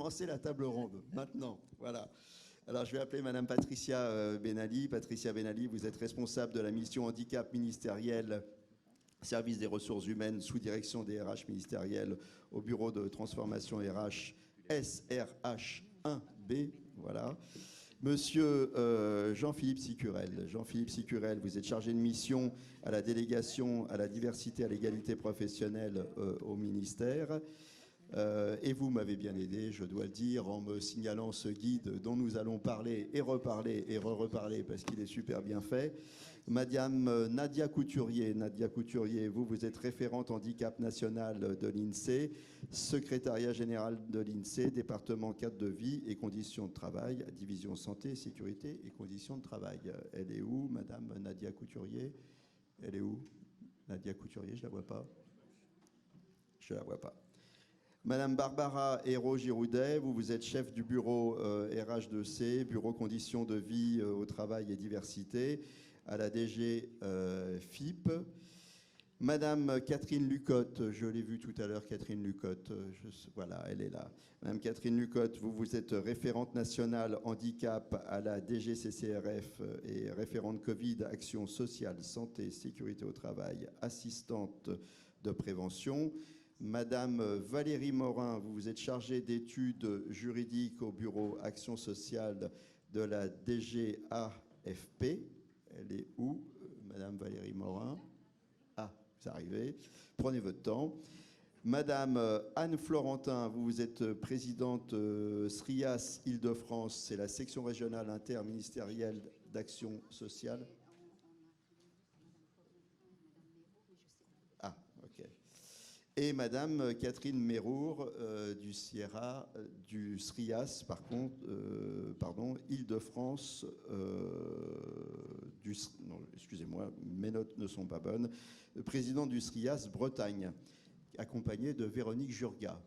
commencer la table ronde, maintenant. Voilà. Alors, je vais appeler Madame Patricia Benali. Patricia Benali, vous êtes responsable de la mission handicap ministériel, service des ressources humaines, sous direction des RH ministériels au bureau de transformation RH SRH 1B. Voilà. Monsieur Jean-Philippe Sicurel. Jean-Philippe Sicurel, vous êtes chargé de mission à la délégation à la diversité, à l'égalité professionnelle au ministère. Et vous m'avez bien aidé, je dois le dire, en me signalant ce guide dont nous allons parler et reparler et re-reparler parce qu'il est super bien fait. Madame Nadia Couturier. Nadia Couturier, vous êtes référente handicap national de l'INSEE, secrétariat général de l'INSEE, département cadre de vie et conditions de travail, division santé, sécurité et conditions de travail. Elle est où, Madame Nadia Couturier? Elle est où, Nadia Couturier? Je ne la vois pas. Je ne la vois pas. Madame Barbara Hérault-Giroudet, vous êtes chef du bureau RH2C, bureau conditions de vie au travail et diversité, à la DG FIP. Madame Catherine Lucotte, je l'ai vue tout à l'heure, Catherine Lucotte, voilà, elle est là. Madame Catherine Lucotte, vous êtes référente nationale handicap à la DGCCRF et référente Covid, action sociale, santé, sécurité au travail, assistante de prévention. Madame Valérie Morin, vous êtes chargée d'études juridiques au bureau Action sociale de la DGAFP. Elle est où, Madame Valérie Morin? Ah, vous arrivez. Prenez votre temps. Madame Anne Florentin, vous êtes présidente SRIAS Île-de-France, c'est la section régionale interministérielle d'action sociale. Ah, ok. Et Madame Catherine Mérour du SRIAS, par contre, Île-de-France, non, excusez-moi, mes notes ne sont pas bonnes, président du SRIAS Bretagne, accompagné de Véronique Jurga.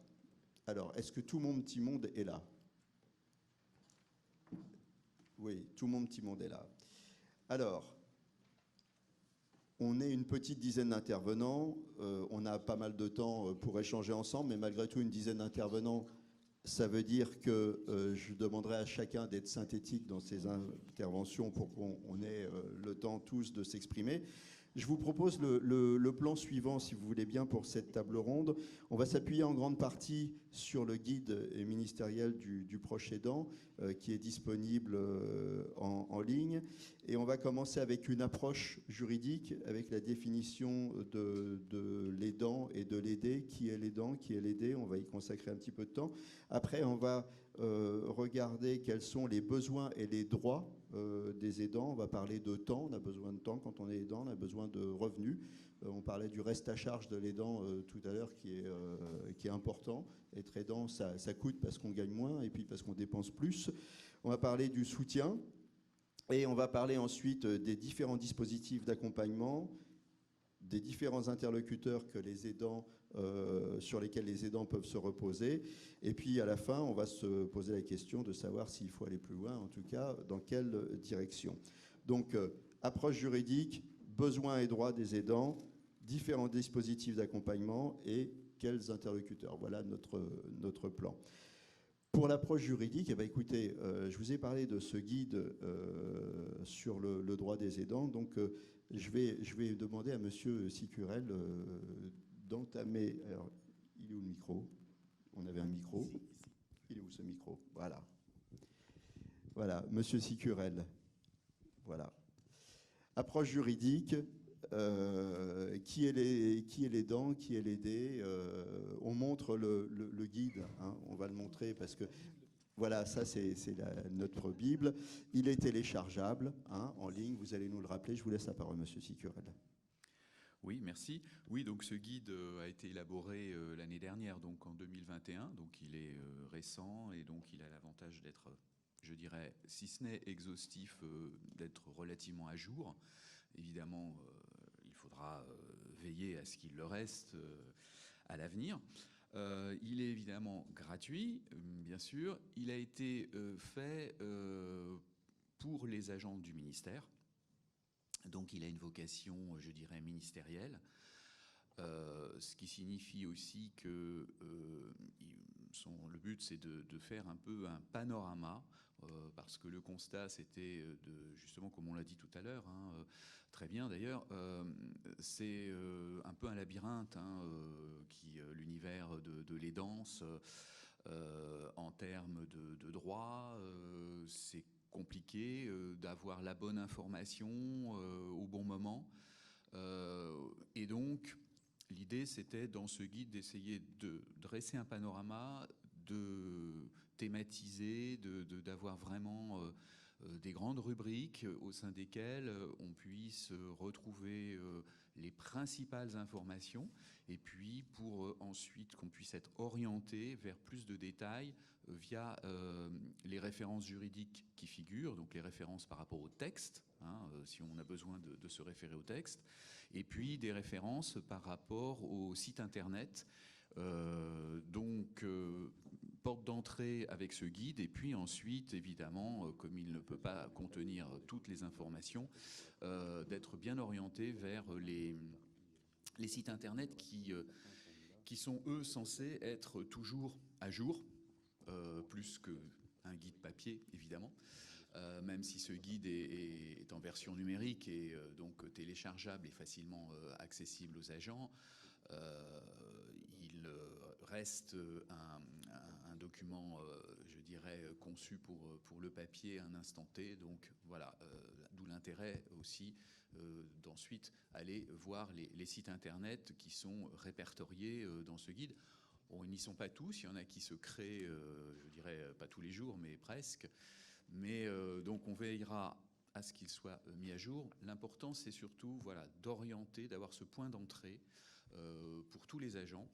Alors, est-ce que tout mon petit monde est là? Oui, tout mon petit monde est là. Alors, on est une petite dizaine d'intervenants, on a pas mal de temps pour échanger ensemble, mais malgré tout, une dizaine d'intervenants, ça veut dire que je demanderai à chacun d'être synthétique dans ses interventions pour qu'on ait le temps tous de s'exprimer. Je vous propose le plan suivant, si vous voulez bien, pour cette table ronde. On va s'appuyer en grande partie sur le guide ministériel du proche aidant, qui est disponible en ligne. Et on va commencer avec une approche juridique, avec la définition de l'aidant et de l'aidé. Qui est l'aidant, qui est l'aidé? On va y consacrer un petit peu de temps. Après, on va regarder quels sont les besoins et les droits des aidants. On va parler de temps, on a besoin de temps quand on est aidant, on a besoin de revenus. On parlait du reste à charge de l'aidant tout à l'heure qui est important. Être aidant, ça coûte parce qu'on gagne moins et puis parce qu'on dépense plus. On va parler du soutien et on va parler ensuite des différents dispositifs d'accompagnement, des différents interlocuteurs que les aidants, sur lesquels les aidants peuvent se reposer. Et puis à la fin, on va se poser la question de savoir s'il faut aller plus loin, en tout cas, dans quelle direction. Donc, approche juridique, besoins et droits des aidants, différents dispositifs d'accompagnement et quels interlocuteurs. Voilà notre plan. Pour l'approche juridique, eh bien, écoutez, je vous ai parlé de ce guide sur le droit des aidants. Donc, je vais demander à Monsieur Sicurel d'entamer. Alors, il est où le micro? On avait un micro. Il est où ce micro? Voilà. Voilà, Monsieur Sicurel. Voilà. Approche juridique. Qui est l'aidant, qui est l'aidé. On montre le guide, hein, on va le montrer parce que voilà, ça c'est notre Bible. Il est téléchargeable hein, en ligne, vous allez nous le rappeler. Je vous laisse la parole, Monsieur Sicurel. Oui, merci. Oui, donc ce guide a été élaboré l'année dernière, donc en 2021, donc il est récent et donc il a l'avantage d'être, je dirais, si ce n'est exhaustif, d'être relativement à jour. Évidemment, il faudra veiller à ce qu'il le reste à l'avenir. Il est évidemment gratuit, bien sûr. Il a été fait pour les agents du ministère. Donc il a une vocation, je dirais, ministérielle. Ce qui signifie aussi que le but, c'est de faire un peu un panorama, parce que le constat, c'était justement, comme on l'a dit tout à l'heure, hein, très bien d'ailleurs, c'est un peu un labyrinthe, hein, l'univers de l'aidance, en termes de droit, c'est compliqué d'avoir la bonne information au bon moment. Et donc, l'idée, c'était dans ce guide d'essayer de dresser un panorama, de thématiser, d'avoir vraiment des grandes rubriques au sein desquelles on puisse retrouver les principales informations, et puis pour ensuite qu'on puisse être orienté vers plus de détails via les références juridiques qui figurent, donc les références par rapport au texte, hein, si on a besoin de se référer au texte, et puis des références par rapport au site internet. Porte d'entrée avec ce guide, et puis ensuite, évidemment, comme il ne peut pas contenir toutes les informations, d'être bien orienté vers les sites internet qui sont, eux, censés être toujours à jour, plus qu'un guide papier, évidemment. Même si ce guide est en version numérique et donc téléchargeable et facilement accessible aux agents, il reste un document, je dirais, conçu pour le papier un instant T. Donc voilà, d'où l'intérêt aussi d'ensuite aller voir les sites internet qui sont répertoriés dans ce guide. Bon, ils n'y sont pas tous, il y en a qui se créent, je dirais, pas tous les jours, mais presque. Mais donc on veillera à ce qu'il soit mis à jour. L'important, c'est surtout d'orienter, d'avoir ce point d'entrée pour tous les agents.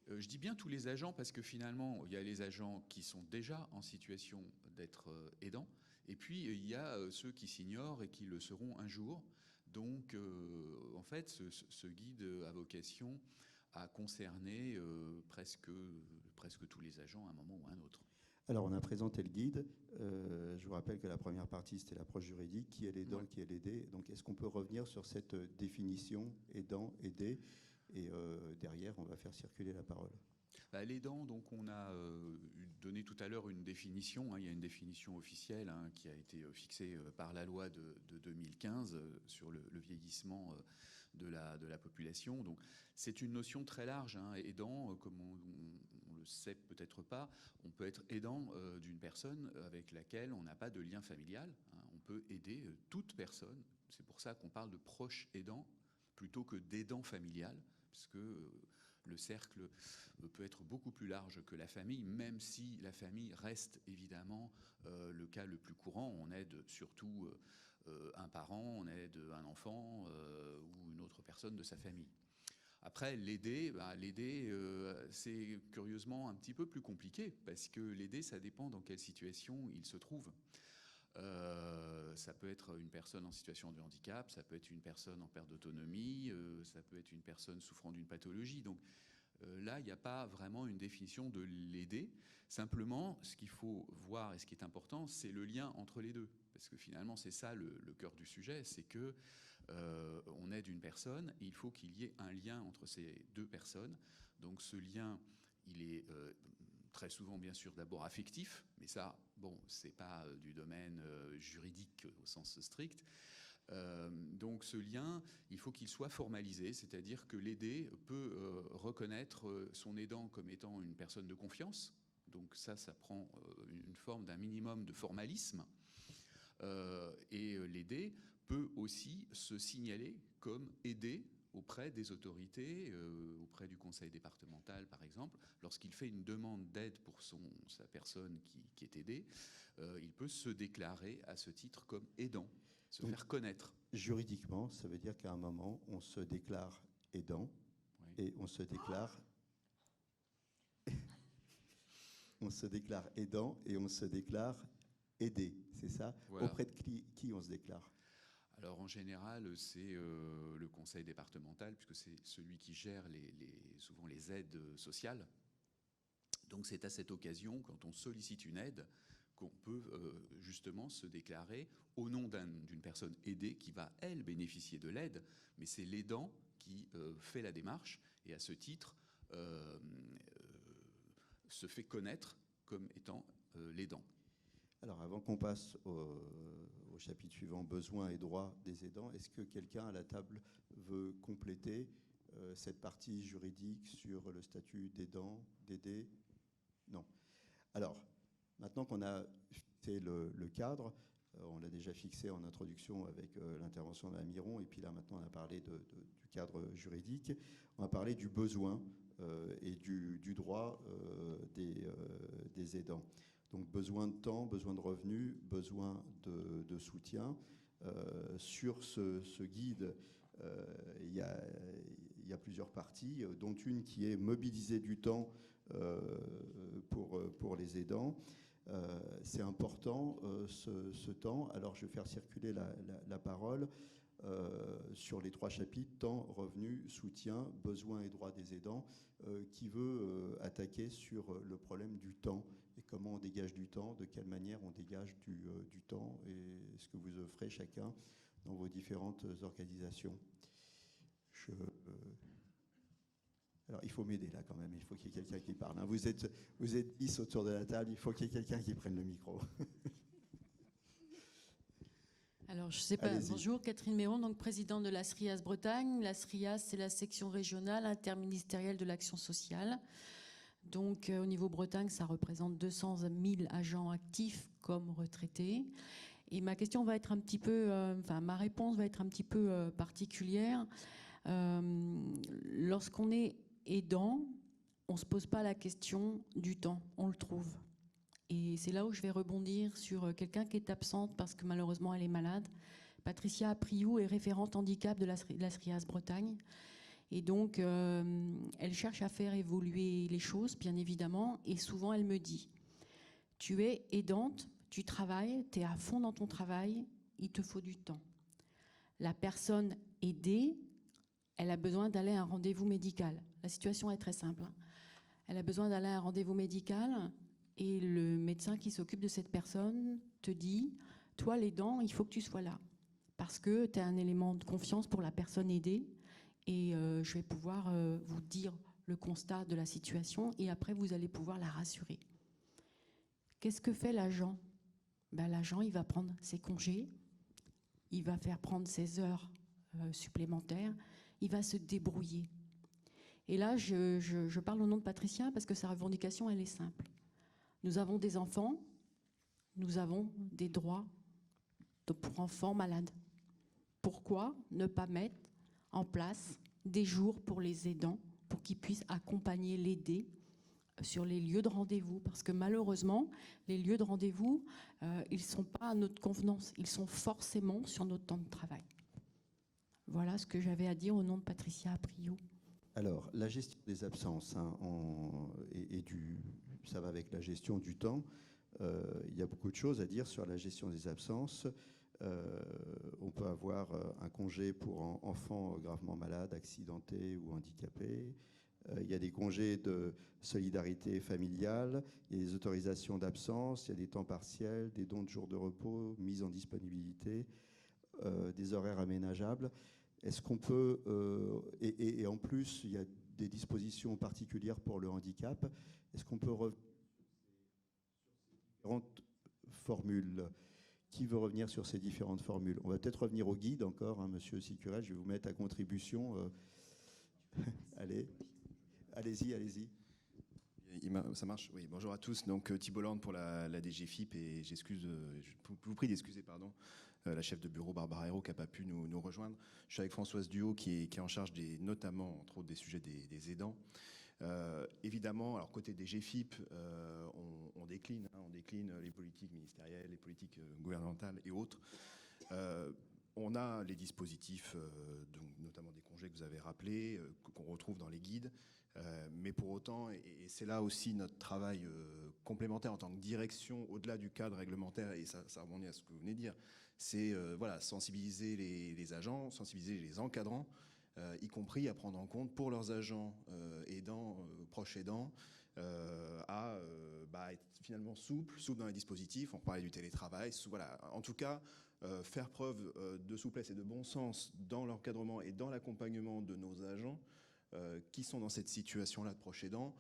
Je dis bien tous les agents parce que finalement, il y a les agents qui sont déjà en situation d'être aidants, et puis il y a ceux qui s'ignorent et qui le seront un jour. Donc en fait, ce guide a vocation à concerner presque tous les agents à un moment ou à un autre. Alors, on a présenté le guide. Je vous rappelle que la première partie, c'était l'approche juridique, qui est l'aidant, qui est l'aidé. Donc, est-ce qu'on peut revenir sur cette définition aidant, aidé? Et derrière, on va faire circuler la parole. L'aidant, donc on a donné tout à l'heure une définition, hein, il y a une définition officielle hein, qui a été fixée par la loi de 2015 sur le vieillissement de la population. Donc c'est une notion très large, hein, aidant, comme on le sait peut-être pas, on peut être aidant d'une personne avec laquelle on n'a pas de lien familial, hein, on peut aider toute personne, c'est pour ça qu'on parle de proche aidant plutôt que d'aidant familial, parce que le cercle peut être beaucoup plus large que la famille, même si la famille reste évidemment le cas le plus courant. On aide surtout un parent, on aide un enfant ou une autre personne de sa famille. Après, l'aider, c'est curieusement un petit peu plus compliqué, parce que l'aider, ça dépend dans quelle situation il se trouve. Ça peut être une personne en situation de handicap, ça peut être une personne en perte d'autonomie, ça peut être une personne souffrant d'une pathologie. Donc là, il n'y a pas vraiment une définition de l'aider. Simplement, ce qu'il faut voir et ce qui est important, c'est le lien entre les deux. Parce que finalement, c'est ça le cœur du sujet, c'est que on aide une personne, et il faut qu'il y ait un lien entre ces deux personnes. Donc ce lien, il est très souvent, bien sûr, d'abord affectif, mais ça, bon, c'est pas du domaine juridique au sens strict. Donc ce lien, il faut qu'il soit formalisé, c'est-à-dire que l'aidé peut reconnaître son aidant comme étant une personne de confiance. Donc ça prend une forme d'un minimum de formalisme. Et l'aidé peut aussi se signaler comme aidé auprès des autorités, auprès du conseil départemental par exemple. Lorsqu'il fait une demande d'aide pour sa personne qui est aidée, il peut se déclarer à ce titre comme aidant, se faire connaître. Juridiquement, ça veut dire qu'à un moment, on se déclare aidant, oui, et on se déclare aidant et on se déclare aidé, c'est ça? Voilà. Auprès de qui on se déclare? Alors en général, c'est le conseil départemental, puisque c'est celui qui gère souvent les aides sociales. Donc c'est à cette occasion, quand on sollicite une aide, qu'on peut justement se déclarer au nom d'une personne aidée qui va, elle, bénéficier de l'aide, mais c'est l'aidant qui fait la démarche, et à ce titre se fait connaître comme étant l'aidant. Alors, avant qu'on passe au chapitre suivant, besoins et droits des aidants, est-ce que quelqu'un à la table veut compléter cette partie juridique sur le statut d'aidant, d'aidé? Non. Alors, maintenant qu'on a fixé le cadre, on l'a déjà fixé en introduction avec l'intervention de Mme Miron, et puis là maintenant on a parlé du cadre juridique, on va parler du besoin et du droit des aidants. Donc besoin de temps, besoin de revenus, besoin de soutien. Sur ce guide, il y a plusieurs parties, dont une qui est mobiliser du temps pour les aidants. C'est important ce temps. Alors je vais faire circuler la parole sur les 3 chapitres, temps, revenus, soutien, besoins et droits des aidants. Qui veut attaquer sur le problème du temps et comment on dégage du temps, de quelle manière on dégage du temps et ce que vous offrez chacun dans vos différentes organisations. Alors, il faut m'aider là quand même, il faut qu'il y ait quelqu'un qui parle. Hein. Vous êtes 10 autour de la table, il faut qu'il y ait quelqu'un qui prenne le micro. Alors, je ne sais pas, bonjour, Catherine Méron, donc présidente de la SRIAS Bretagne. La SRIAS, c'est la section régionale interministérielle de l'action sociale. Donc, au niveau Bretagne, ça représente 200 000 agents actifs comme retraités. Et ma question va être un petit peu, ma réponse va être un petit peu particulière. Lorsqu'on est aidant, on ne se pose pas la question du temps, on le trouve. Et c'est là où je vais rebondir sur quelqu'un qui est absente parce que malheureusement elle est malade. Patricia Apriou est référente handicap de la SRIAS Bretagne. Et donc, elle cherche à faire évoluer les choses, bien évidemment. Et souvent, elle me dit, tu es aidante, tu travailles, tu es à fond dans ton travail, il te faut du temps. La personne aidée, elle a besoin d'aller à un rendez-vous médical. La situation est très simple. Elle a besoin d'aller à un rendez-vous médical et le médecin qui s'occupe de cette personne te dit, toi, l'aidant, il faut que tu sois là parce que tu as un élément de confiance pour la personne aidée. Et je vais pouvoir vous dire le constat de la situation et après, vous allez pouvoir la rassurer. Qu'est-ce que fait l'agent? L'agent, il va prendre ses congés, il va faire prendre ses heures supplémentaires, il va se débrouiller. Et là, je parle au nom de Patricia parce que sa revendication, elle est simple. Nous avons des enfants, nous avons des droits pour enfants malades. Pourquoi ne pas mettre en place des jours pour les aidants, pour qu'ils puissent accompagner l'aidé sur les lieux de rendez-vous. Parce que malheureusement, les lieux de rendez-vous, ils ne sont pas à notre convenance. Ils sont forcément sur notre temps de travail. Voilà ce que j'avais à dire au nom de Patricia Apriou. Alors, la gestion des absences, hein, ça va avec la gestion du temps. Il y a beaucoup de choses à dire sur la gestion des absences. On peut avoir un congé pour enfants gravement malades, accidentés ou handicapés. Il y a des congés de solidarité familiale, il y a des autorisations d'absence, il y a des temps partiels, des dons de jours de repos, mise en disponibilité, des horaires aménageables. Est-ce qu'on peut... et en plus, il y a des dispositions particulières pour le handicap. Est-ce qu'on peut revenir sur ces différentes formules? Qui veut revenir sur ces différentes formules? On va peut-être revenir au guide encore, hein, Monsieur Sicurel, je vais vous mettre à contribution. Allez-y. Ça marche? Oui, bonjour à tous. Donc Thibault Lande pour la DGFIP et je vous prie d'excuser la chef de bureau Barbara Hérault qui n'a pas pu nous rejoindre. Je suis avec Françoise Duhaut qui est en charge notamment, entre autres, des sujets des aidants. Évidemment, alors côté des GFIP, on décline les politiques ministérielles, les politiques gouvernementales et autres. On a les dispositifs, donc, notamment des congés que vous avez rappelés, qu'on retrouve dans les guides. Mais pour autant, et c'est là aussi notre travail complémentaire en tant que direction, au-delà du cadre réglementaire, et ça rebondit à ce que vous venez de dire, c'est sensibiliser les agents, sensibiliser les encadrants, y compris à prendre en compte pour leurs agents aidants, proches aidants, à être finalement souple dans les dispositifs. On parlait du télétravail. En tout cas, faire preuve de souplesse et de bon sens dans l'encadrement et dans l'accompagnement de nos agents qui sont dans cette situation-là de proche aidant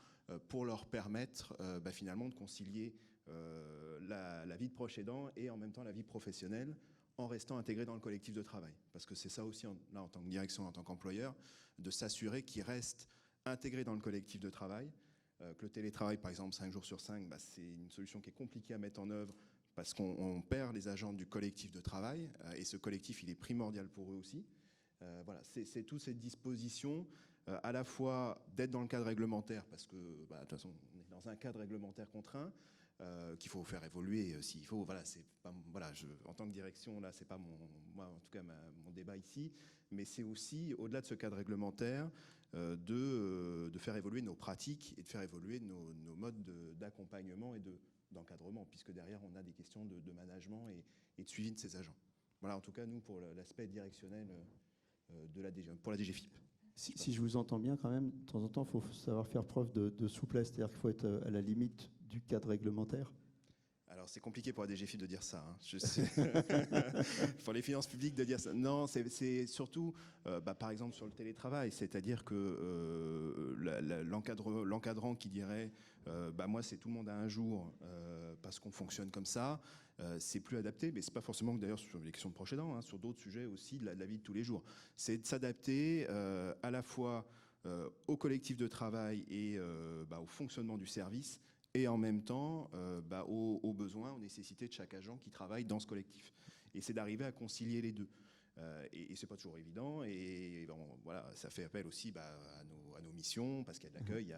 pour leur permettre finalement de concilier la vie de proche aidant et en même temps la vie professionnelle en restant intégré dans le collectif de travail. Parce que c'est ça aussi, là, en tant que direction, en tant qu'employeur, de s'assurer qu'ils restent intégrés dans le collectif de travail, que le télétravail, par exemple, 5 jours sur 5, c'est une solution qui est compliquée à mettre en œuvre parce qu'on perd les agents du collectif de travail, et ce collectif, il est primordial pour eux aussi. Voilà, c'est toutes ces dispositions, à la fois d'être dans le cadre réglementaire, parce que de toute façon, on est dans un cadre réglementaire contraint, qu'il faut faire évoluer s'il faut. Voilà, c'est pas, voilà, en tant que direction, là, c'est pas moi, en tout cas, mon débat ici, mais c'est aussi, au-delà de ce cadre réglementaire, de faire évoluer nos pratiques et de faire évoluer nos modes d'accompagnement et d'encadrement, puisque derrière, on a des questions de management et de suivi de ces agents. Voilà, en tout cas, nous, pour l'aspect directionnel pour la DGFiP. Si je vous entends bien, quand même, de temps en temps, il faut savoir faire preuve de souplesse, c'est-à-dire qu'il faut être à la limite du cadre réglementaire. Alors, c'est compliqué pour la DGFiP de dire ça. Hein. Je sais. Pour les finances publiques de dire ça. Non, c'est surtout, par exemple, sur le télétravail. C'est-à-dire que l'encadrant qui dirait moi, c'est tout le monde à un jour parce qu'on fonctionne comme ça, c'est plus adapté. Mais c'est pas forcément que d'ailleurs sur les questions de proche aidant, hein, sur d'autres sujets aussi de la vie de tous les jours. C'est de s'adapter à la fois au collectif de travail et au fonctionnement du service, et en même temps aux besoins, aux nécessités de chaque agent qui travaille dans ce collectif. Et c'est d'arriver à concilier les deux. Et c'est pas toujours évident. Et bon, voilà, ça fait appel aussi à nos missions, parce qu'il y a de l'accueil,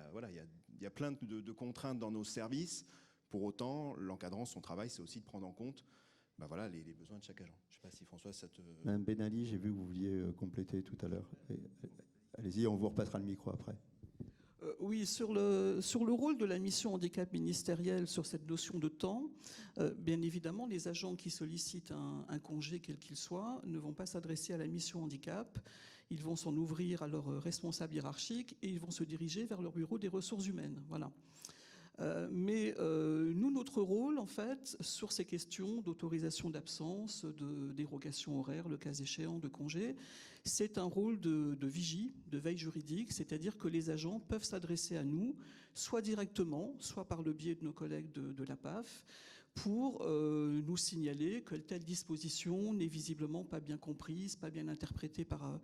il y a plein de contraintes dans nos services. Pour autant, l'encadrant, son travail, c'est aussi de prendre en compte les besoins de chaque agent. Je ne sais pas si François, ça te... Madame Ben Ali, j'ai vu que vous vouliez compléter tout à l'heure. Allez-y, on vous repassera le micro après. Oui, sur le rôle de la mission handicap ministérielle sur cette notion de temps, bien évidemment, les agents qui sollicitent un congé, quel qu'il soit, ne vont pas s'adresser à la mission handicap. Ils vont s'en ouvrir à leur responsable hiérarchique et ils vont se diriger vers leur bureau des ressources humaines. Voilà. Mais nous, notre rôle, en fait, sur ces questions d'autorisation d'absence, de dérogation horaire, le cas échéant, de congé, c'est un rôle de vigie, de veille juridique, c'est-à-dire que les agents peuvent s'adresser à nous, soit directement, soit par le biais de nos collègues de la PAF, pour nous signaler que telle disposition n'est visiblement pas bien comprise, pas bien interprétée par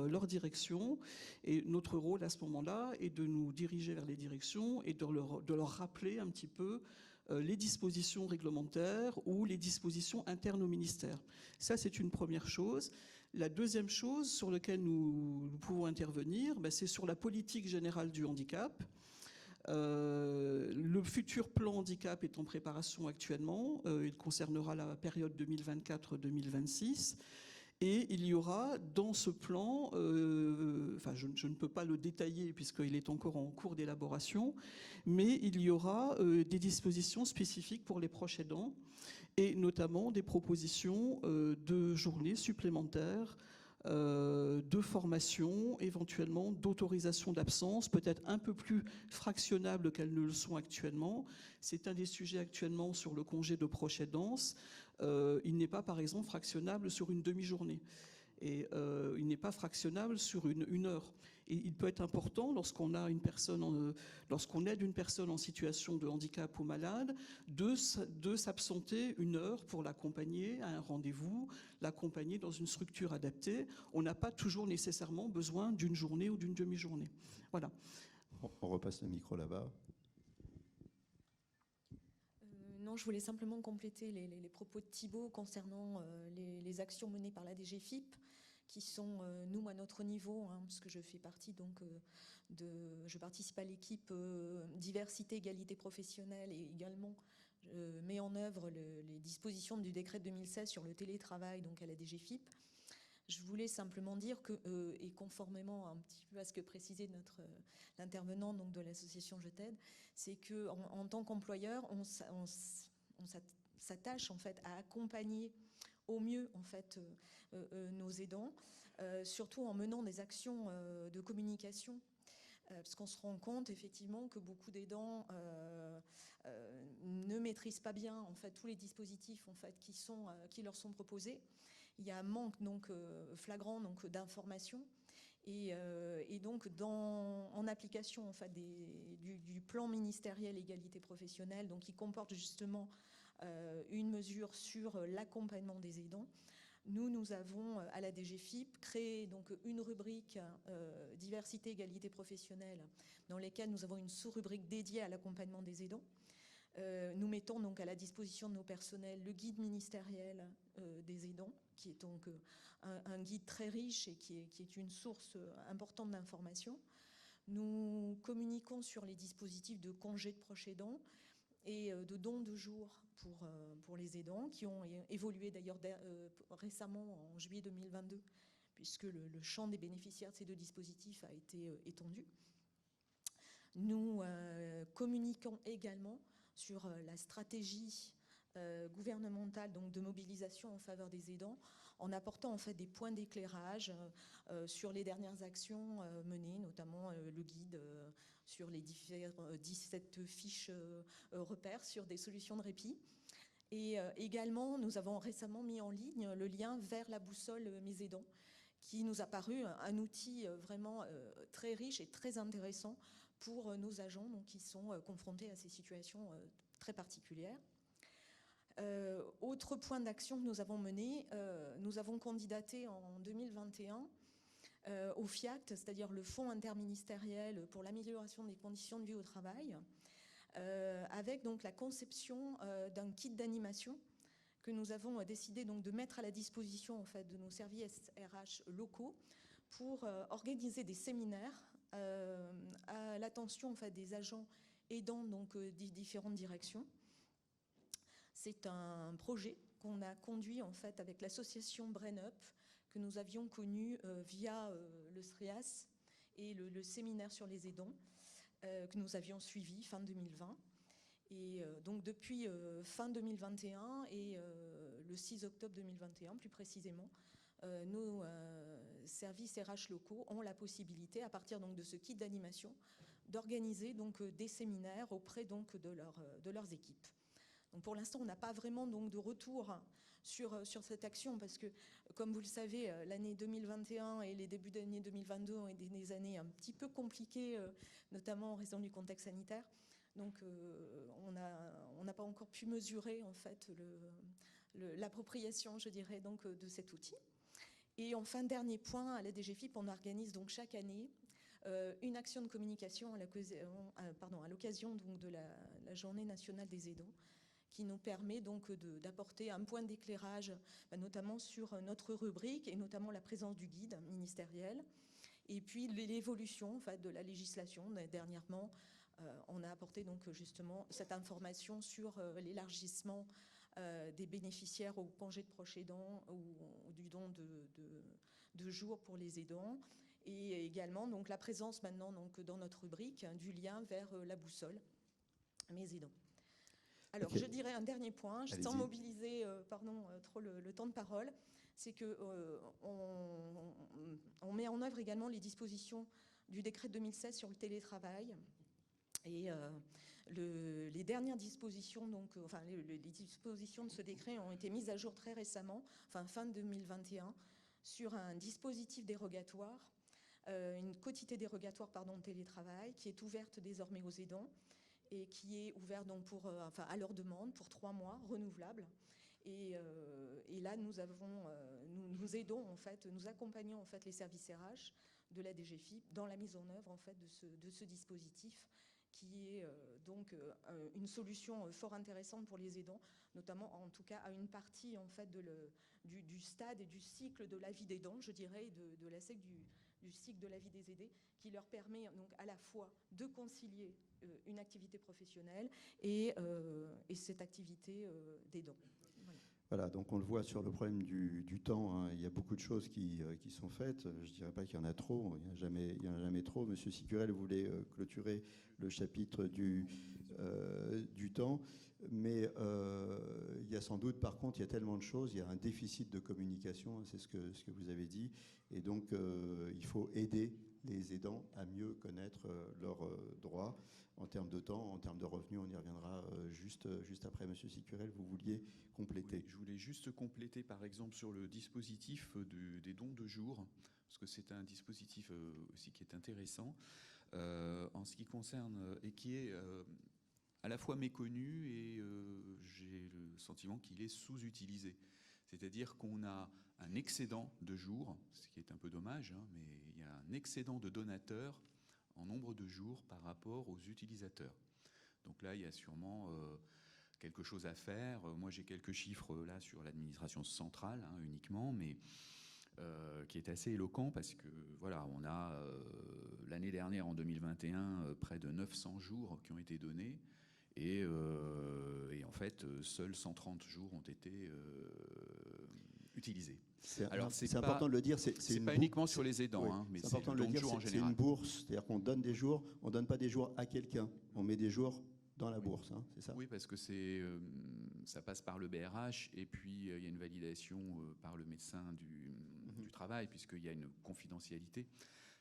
leur direction. Et notre rôle à ce moment-là est de nous diriger vers les directions et de leur rappeler un petit peu les dispositions réglementaires ou les dispositions internes au ministère. Ça, c'est une première chose. La deuxième chose sur laquelle nous pouvons intervenir, c'est sur la politique générale du handicap. Le futur plan handicap est en préparation actuellement. Il concernera la période 2024-2026. Et il y aura dans ce plan, je ne peux pas le détailler puisqu'il est encore en cours d'élaboration, mais il y aura des dispositions spécifiques pour les proches aidants et notamment des propositions de journées supplémentaires, de formation, éventuellement d'autorisation d'absence, peut-être un peu plus fractionnables qu'elles ne le sont actuellement. C'est un des sujets actuellement sur le congé de proche aidance. Il n'est pas, par exemple, fractionnable sur une demi-journée. Et il n'est pas fractionnable sur une heure. Et il peut être important, lorsqu'on aide une personne en situation de handicap ou malade, de s'absenter une heure pour l'accompagner à un rendez-vous, l'accompagner dans une structure adaptée. On n'a pas toujours nécessairement besoin d'une journée ou d'une demi-journée. Voilà. On repasse le micro là-bas. Non, je voulais simplement compléter les propos de Thibault concernant les actions menées par la DGFiP, qui sont, nous, à notre niveau, parce que je fais partie je participe à l'équipe diversité, égalité professionnelle et également je mets en œuvre les dispositions du décret de 2016 sur le télétravail, donc à la DGFiP. Je voulais simplement dire que, et conformément un petit peu à ce que précisait l'intervenant donc de l'association Je t'aide, c'est que en tant qu'employeur, on s'attache en fait à accompagner au mieux en fait nos aidants, surtout en menant des actions de communication. Parce qu'on se rend compte effectivement que beaucoup d'aidants ne maîtrisent pas bien en fait tous les dispositifs en fait qui leur sont proposés. Il y a un manque donc flagrant donc d'informations Et donc, en application en fait, du plan ministériel égalité professionnelle, donc, qui comporte justement une mesure sur l'accompagnement des aidants, nous avons à la DGFiP créé donc, une rubrique diversité, égalité professionnelle, dans laquelle nous avons une sous-rubrique dédiée à l'accompagnement des aidants. Nous mettons donc à la disposition de nos personnels le guide ministériel des aidants, qui est donc un guide très riche et qui est une source importante d'informations. Nous communiquons sur les dispositifs de congés de proches aidants et de dons de jours pour les aidants, qui ont évolué d'ailleurs récemment en juillet 2022, puisque le champ des bénéficiaires de ces deux dispositifs a été étendu. Nous communiquons également sur la stratégie gouvernementale donc de mobilisation en faveur des aidants, en apportant en fait des points d'éclairage sur les dernières actions menées, notamment le guide sur les 17 fiches repères sur des solutions de répit. Et également, nous avons récemment mis en ligne le lien vers la boussole Mes aidants, qui nous a paru un outil vraiment très riche et très intéressant pour nos agents donc, qui sont confrontés à ces situations très particulières. Autre point d'action que nous avons mené, nous avons candidaté en 2021 au FIACT, c'est-à-dire le Fonds interministériel pour l'amélioration des conditions de vie au travail, avec donc la conception d'un kit d'animation que nous avons décidé donc de mettre à la disposition en fait, de nos services RH locaux pour organiser des séminaires à l'attention en fait, des agents aidants donc, des différentes directions. C'est un projet qu'on a conduit en fait, avec l'association Brain Up, que nous avions connu via le SRIAS et le séminaire sur les aidants, que nous avions suivi fin 2020. Et donc depuis fin 2021 et le 6 octobre 2021 plus précisément, nos services RH locaux ont la possibilité, à partir donc, de ce kit d'animation, d'organiser donc, des séminaires auprès donc, de leurs équipes. Donc, pour l'instant, on n'a pas vraiment donc, de retour sur cette action parce que, comme vous le savez, l'année 2021 et les débuts d'année 2022 ont été des années un petit peu compliquées, notamment en raison du contexte sanitaire. Donc, on n'a pas encore pu mesurer en fait, l'appropriation, je dirais, donc, de cet outil. Et enfin, dernier point, à la DGFiP, on organise donc chaque année une action de communication à l'occasion donc de la Journée nationale des aidants, qui nous permet donc d'apporter un point d'éclairage, notamment sur notre rubrique et notamment la présence du guide ministériel, et puis l'évolution en fait, de la législation. Dernièrement, on a apporté donc justement cette information sur l'élargissement des bénéficiaires au congé de proche aidant ou du don de jours pour les aidants, et également donc la présence maintenant donc dans notre rubrique du lien vers la boussole Mes aidants. Alors, okay. Je dirais un dernier point, sans mobiliser trop le temps de parole, c'est qu'on met en œuvre également les dispositions du décret de 2016 sur le télétravail. Et les dernières dispositions, donc, enfin, les dispositions de ce décret ont été mises à jour très récemment, fin 2021, sur un dispositif dérogatoire, une quotité dérogatoire de télétravail qui est ouverte désormais aux aidants, et qui est ouvert donc à leur demande pour 3 mois, renouvelable. Et là, nous aidons, en fait, nous accompagnons en fait, les services RH de la DGFiP dans la mise en œuvre en fait, de ce dispositif qui est donc une solution fort intéressante pour les aidants, notamment en tout cas à une partie en fait, du stade et du cycle de la vie des aidants, je dirais, de la du cycle de la vie des aidés, qui leur permet donc à la fois de concilier une activité professionnelle et cette activité d'aidant. Voilà, donc on le voit sur le problème du temps, hein, il y a beaucoup de choses qui sont faites. Je ne dirais pas qu'il y en a trop, il n'y en a jamais trop. Monsieur Sicurel voulait clôturer le chapitre du temps, mais il y a sans doute, par contre, il y a tellement de choses, il y a un déficit de communication, c'est ce que vous avez dit, et donc il faut aider les aidants à mieux connaître leurs droits en termes de temps, en termes de revenus. On y reviendra juste après. Monsieur Sicurel, vous vouliez compléter. Oui, je voulais juste compléter, par exemple, sur le dispositif des dons de jour, parce que c'est un dispositif aussi qui est intéressant en ce qui concerne et qui est à la fois méconnu et j'ai le sentiment qu'il est sous-utilisé. C'est-à-dire qu'on a un excédent de jours, ce qui est un peu dommage, hein, mais il y a un excédent de donateurs en nombre de jours par rapport aux utilisateurs. Donc là, il y a sûrement quelque chose à faire. Moi, j'ai quelques chiffres là sur l'administration centrale uniquement, mais qui est assez éloquent parce que voilà, on a l'année dernière, en 2021, près de 900 jours qui ont été donnés. Et en fait, seuls 130 jours ont été utilisés. C'est important de le dire. C'est pas uniquement sur les aidants, oui, mais c'est important de le dire. C'est une bourse, c'est-à-dire qu'on donne des jours. On donne pas des jours à quelqu'un. On met des jours dans la bourse, hein, c'est ça? Oui, parce que ça passe par le BRH et puis il y a une validation par le médecin du travail, puisqu'il y a une confidentialité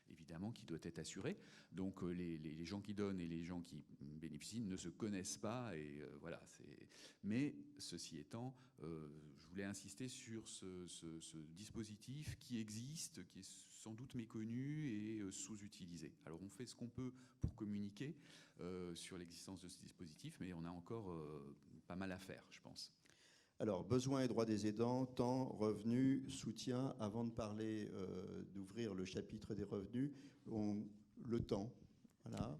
évidemment qui doit être assurée. Donc les gens qui donnent et les gens qui bénéficient ne se connaissent pas et voilà. Mais ceci étant, je voulais insister sur ce dispositif qui existe, qui est sans doute méconnu et sous-utilisé. Alors on fait ce qu'on peut pour communiquer sur l'existence de ce dispositif, mais on a encore pas mal à faire, je pense. Alors, besoins et droits des aidants, temps, revenus, soutien. Avant de parler, d'ouvrir le chapitre des revenus, le temps. Voilà.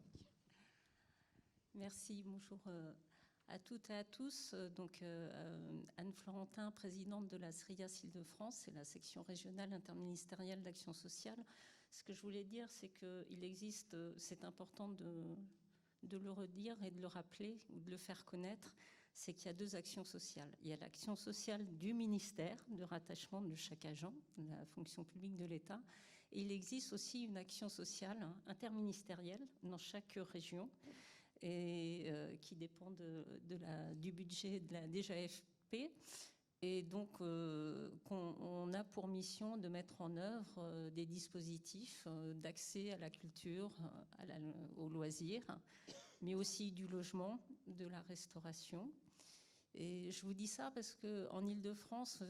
Merci, bonjour à toutes et à tous. Donc, Anne Florentin, présidente de la SRIAS Île-de-France, c'est la section régionale interministérielle d'action sociale. Ce que je voulais dire, c'est qu'il existe, c'est important de le redire et de le rappeler ou de le faire connaître, c'est qu'il y a deux actions sociales. Il y a l'action sociale du ministère de rattachement de chaque agent, de la fonction publique de l'État. Et il existe aussi une action sociale interministérielle dans chaque région et qui dépend du budget de la DGAFP. Et donc, on a pour mission de mettre en œuvre des dispositifs d'accès à la culture, aux loisirs, mais aussi du logement, de la restauration. Et je vous dis ça parce qu'en Île-de-France,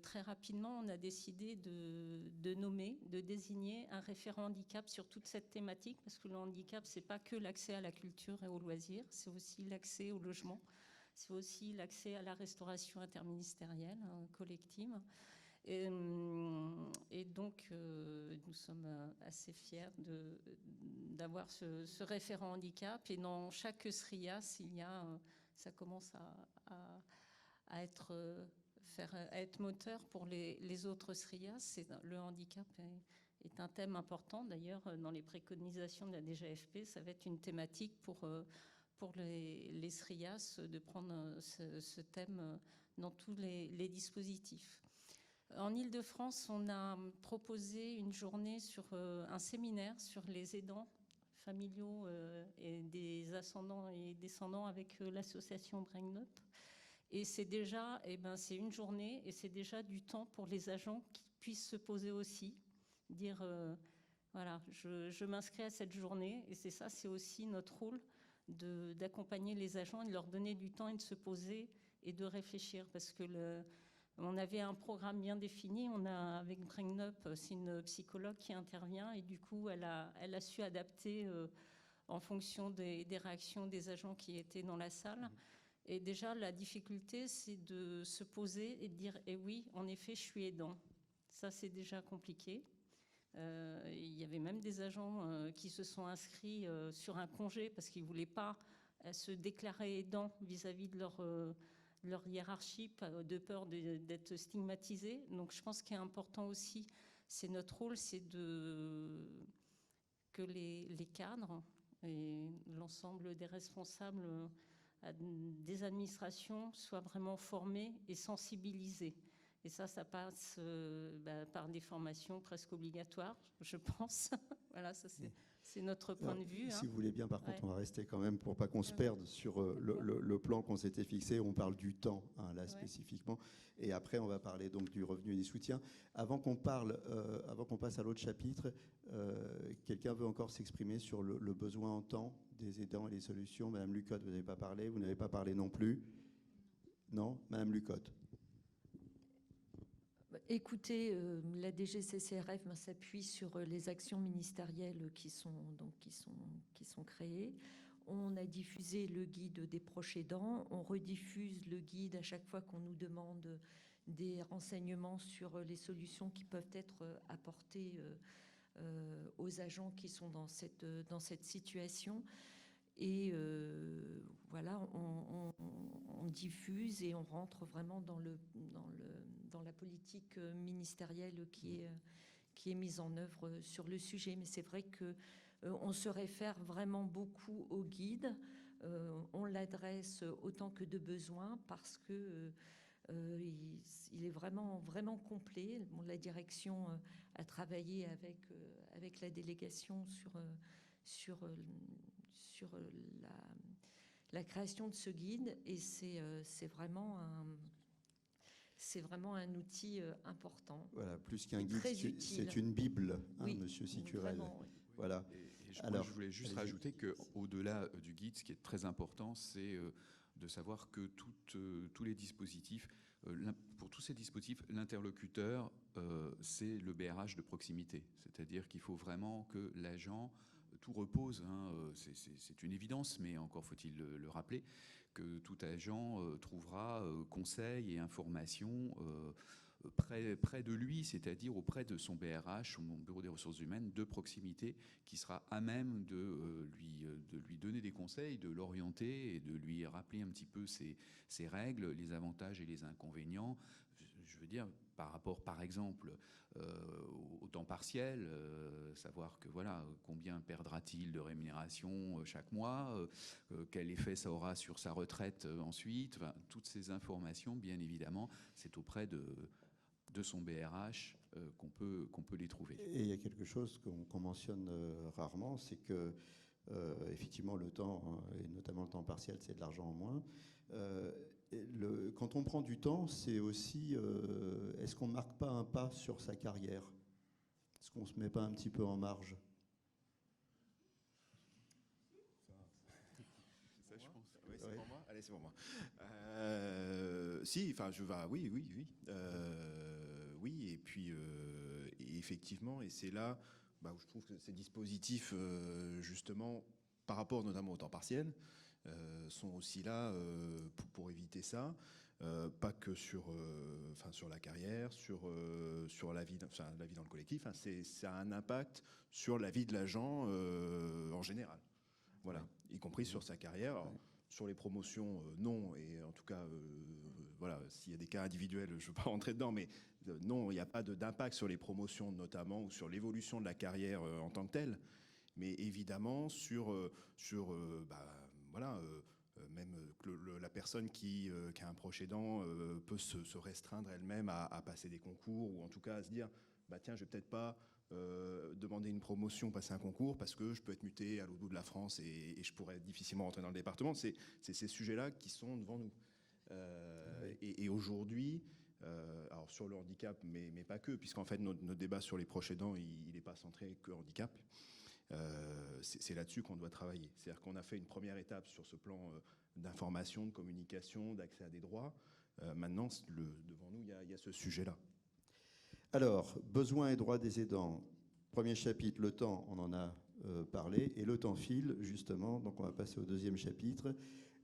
très rapidement, on a décidé de nommer, de désigner un référent handicap sur toute cette thématique, parce que le handicap, c'est pas que l'accès à la culture et aux loisirs, c'est aussi l'accès au logement, c'est aussi l'accès à la restauration interministérielle, collective. Et donc, nous sommes assez fiers d'avoir ce référent handicap. Et dans chaque SRIAS, ça commence à être moteur pour les autres SRIAS. Le handicap est un thème important. D'ailleurs, dans les préconisations de la DGAFP, ça va être une thématique pour les SRIAS de prendre ce thème dans tous les dispositifs. En Île-de-France, on a proposé une journée un séminaire sur les aidants familiaux et des ascendants et descendants avec l'association BrainUp. Et c'est déjà, c'est une journée et c'est déjà du temps pour les agents qui puissent se poser aussi, dire voilà, je m'inscris à cette journée et c'est aussi notre rôle d'accompagner les agents et de leur donner du temps et de se poser et de réfléchir parce que on avait un programme bien défini. On a avec BrainUp, c'est une psychologue qui intervient et du coup, elle a su adapter en fonction des réactions des agents qui étaient dans la salle. Et déjà, la difficulté, c'est de se poser et de dire eh oui, en effet, je suis aidant. Ça, c'est déjà compliqué. Il y avait même des agents qui se sont inscrits sur un congé parce qu'ils ne voulaient pas se déclarer aidants vis-à-vis de leur hiérarchie, de peur d'être stigmatisés. Donc je pense qu'il est important aussi, c'est notre rôle, c'est que les cadres et l'ensemble des responsables des administrations soient vraiment formés et sensibilisés. Et ça passe par des formations presque obligatoires, je pense. Voilà, ça C'est notre point de vue. Si vous voulez bien, par contre, Ouais. on va rester quand même pour pas qu'on se perde sur le plan qu'on s'était fixé. On parle du temps, hein, là spécifiquement. Et après, on va parler donc du revenu et des soutiens. Avant qu'on passe à l'autre chapitre, quelqu'un veut encore s'exprimer sur le besoin en temps des aidants et les solutions. Madame Lucotte, vous n'avez pas parlé. Vous n'avez pas parlé non plus. Non, Madame Lucotte. Écoutez, la DGCCRF s'appuie sur les actions ministérielles qui sont créées. On a diffusé le guide des proches aidants. On rediffuse le guide à chaque fois qu'on nous demande des renseignements sur les solutions qui peuvent être apportées aux agents qui sont dans cette situation. Et voilà, on diffuse et on rentre vraiment dans la politique ministérielle qui est mise en œuvre sur le sujet. Mais c'est vrai que on se réfère vraiment beaucoup au guide. On l'adresse autant que de besoin parce que il est vraiment, vraiment complet. Bon, la direction a travaillé avec la délégation sur la création de ce guide, et c'est vraiment un outil important. Voilà, plus qu'un guide, très utile. c'est une bible, hein, Oui, Monsieur Sicurel. vraiment, oui. Voilà. Et Alors, je voulais juste allez-y. rajouter qu'au-delà du guide, ce qui est très important, c'est de savoir que tous les dispositifs, pour tous ces dispositifs, l'interlocuteur, c'est le BRH de proximité. C'est-à-dire qu'il faut vraiment que l'agent, tout repose, hein, c'est une évidence, mais encore faut-il le rappeler, que tout agent trouvera conseils et informations près de lui, c'est-à-dire auprès de son BRH, son bureau des ressources humaines de proximité, qui sera à même de lui donner des conseils, de l'orienter et de lui rappeler un petit peu ses règles, les avantages et les inconvénients. Je veux dire, par rapport, par exemple, au temps partiel, savoir que voilà, combien perdra-t-il de rémunération chaque mois, quel effet ça aura sur sa retraite ensuite, enfin, toutes ces informations, bien évidemment, c'est auprès de son BRH qu'on peut les trouver. Et il y a quelque chose qu'on mentionne rarement, c'est que effectivement le temps, hein, et notamment le temps partiel, c'est de l'argent en moins. Quand on prend du temps, c'est aussi, est-ce qu'on ne marque pas un pas sur sa carrière? Est-ce qu'on ne se met pas un petit peu en marge? Ça, je pense. Oui, c'est pour moi. Allez, c'est pour moi. Si, enfin, oui. Oui, et puis, et effectivement, et c'est là où je trouve que ces dispositifs, justement, par rapport notamment au temps partiel, sont aussi là pour éviter ça. Pas que sur la carrière, sur la vie dans le collectif. Hein, ça a un impact sur la vie de l'agent en général. Voilà, y compris sur sa carrière. Alors, sur les promotions, non, et en tout cas, voilà, s'il y a des cas individuels, je ne veux pas rentrer dedans, mais non, il n'y a pas d'impact sur les promotions notamment, ou sur l'évolution de la carrière en tant que telle, mais évidemment même que la personne qui a un proche aidant peut se restreindre elle-même à passer des concours, ou en tout cas à se dire, tiens, je vais peut-être pas demander une promotion, passer un concours, parce que je peux être muté à l'autre bout de la France et je pourrais difficilement rentrer dans le département. C'est ces sujets-là qui sont devant nous. Et aujourd'hui, alors sur le handicap, mais pas que, puisqu'en fait notre débat sur les proches aidants, il n'est pas centré que handicap. C'est là-dessus qu'on doit travailler. C'est-à-dire qu'on a fait une première étape sur ce plan d'information, de communication, d'accès à des droits. Maintenant, devant nous, il y a ce sujet-là. Alors, besoins et droits des aidants. Premier chapitre, le temps, on en a parlé, et le temps file, justement, donc on va passer au deuxième chapitre,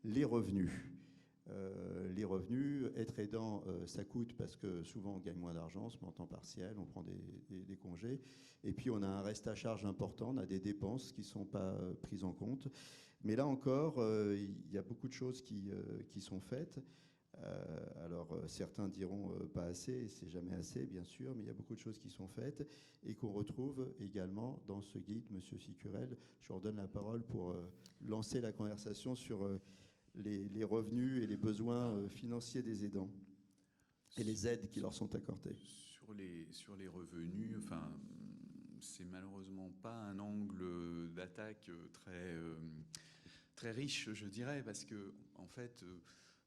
les revenus. Les revenus, être aidant, ça coûte parce que souvent on gagne moins d'argent, on se met en temps partiel, on prend des congés, et puis on a un reste à charge important, on a des dépenses qui ne sont pas prises en compte. Mais là encore, il y a beaucoup de choses qui sont faites. Alors certains diront pas assez, et c'est jamais assez bien sûr, mais il y a beaucoup de choses qui sont faites et qu'on retrouve également dans ce guide. Monsieur Sicurel, je vous redonne la parole pour lancer la conversation sur les revenus et les besoins financiers des aidants et les aides qui leur sont accordées. Sur les revenus, enfin, c'est malheureusement pas un angle d'attaque très riche, je dirais, parce que, en fait,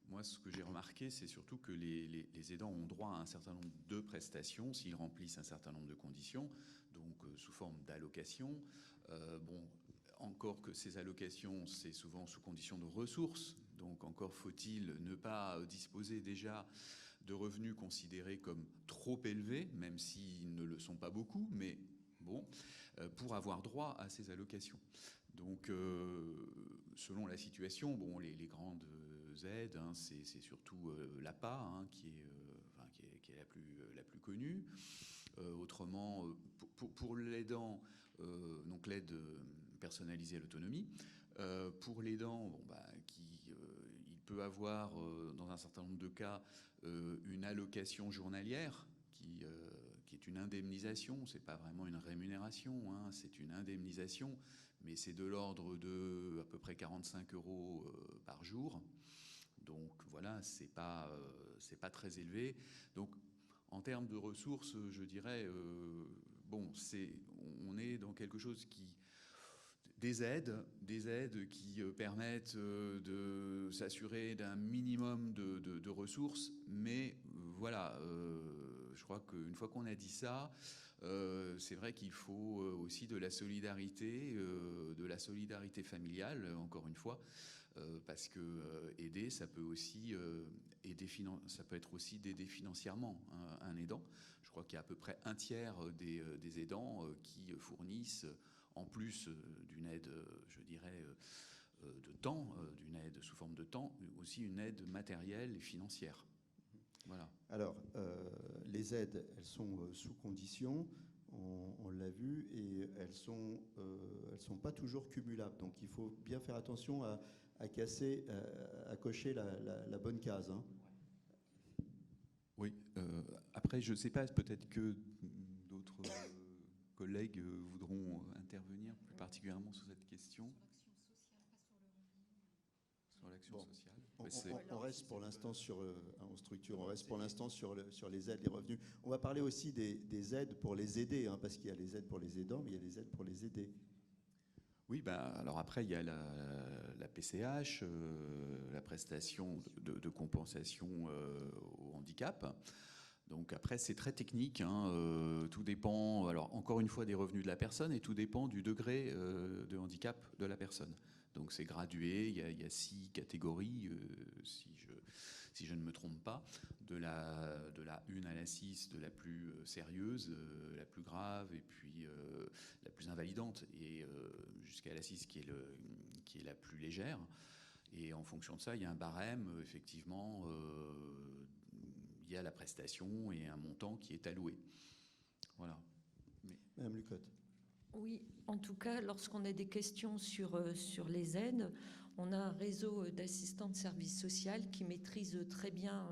moi, ce que j'ai remarqué, c'est surtout que les aidants ont droit à un certain nombre de prestations s'ils remplissent un certain nombre de conditions, donc sous forme d'allocations. Bon, encore que ces allocations, c'est souvent sous condition de ressources, donc encore faut-il ne pas disposer déjà de revenus considérés comme trop élevés, même s'ils ne le sont pas beaucoup, mais bon, pour avoir droit à ces allocations. Donc, selon la situation, bon, les grandes aides, hein, c'est surtout l'APA, hein, qui est la plus connue. Autrement, pour l'aidant, donc l'aide personnalisée à l'autonomie, pour l'aidant, bon, il peut avoir, dans un certain nombre de cas, une allocation journalière qui est une indemnisation. C'est pas vraiment une rémunération, hein, c'est une indemnisation, mais c'est de l'ordre de à peu près 45 € par jour. Donc voilà, c'est pas très élevé. Donc en termes de ressources, je dirais, bon, on est dans quelque chose qui des aides qui permettent de s'assurer d'un minimum de ressources, mais voilà, je crois qu'une fois qu'on a dit ça, c'est vrai qu'il faut aussi de la solidarité familiale, encore une fois, parce que aider, ça peut aussi ça peut être aussi d'aider financièrement un aidant. Je crois qu'il y a à peu près un tiers des aidants qui fournissent, en plus d'une aide, je dirais, de temps, d'une aide sous forme de temps, aussi une aide matérielle et financière. Voilà. Alors, les aides, elles sont sous condition, on l'a vu, et elles sont pas toujours cumulables. Donc, il faut bien faire attention à cocher la bonne case. Hein. Oui. Après, je ne sais pas, peut-être que d'autres collègues voudront intervenir plus particulièrement sur cette question. Sur l'action sociale. On reste pour l'instant sur les aides, les revenus. On va parler aussi des aides pour les aider, hein, parce qu'il y a les aides pour les aidants, mais il y a les aides pour les aider. Oui, alors après, il y a la PCH, la prestation de compensation au handicap. Donc après, c'est très technique, hein, tout dépend, alors encore une fois, des revenus de la personne, et tout dépend du degré de handicap de la personne. Donc c'est gradué, il y a 6 catégories, si je ne me trompe pas, de la 1 à la 6, de la plus sérieuse, la plus grave, et puis la plus invalidante, et jusqu'à la 6 qui est la plus légère. Et en fonction de ça, il y a un barème, effectivement, il y a la prestation et un montant qui est alloué. Voilà. Madame Lucotte. Oui, en tout cas, lorsqu'on a des questions sur les aides, on a un réseau d'assistants de services sociaux qui maîtrisent très bien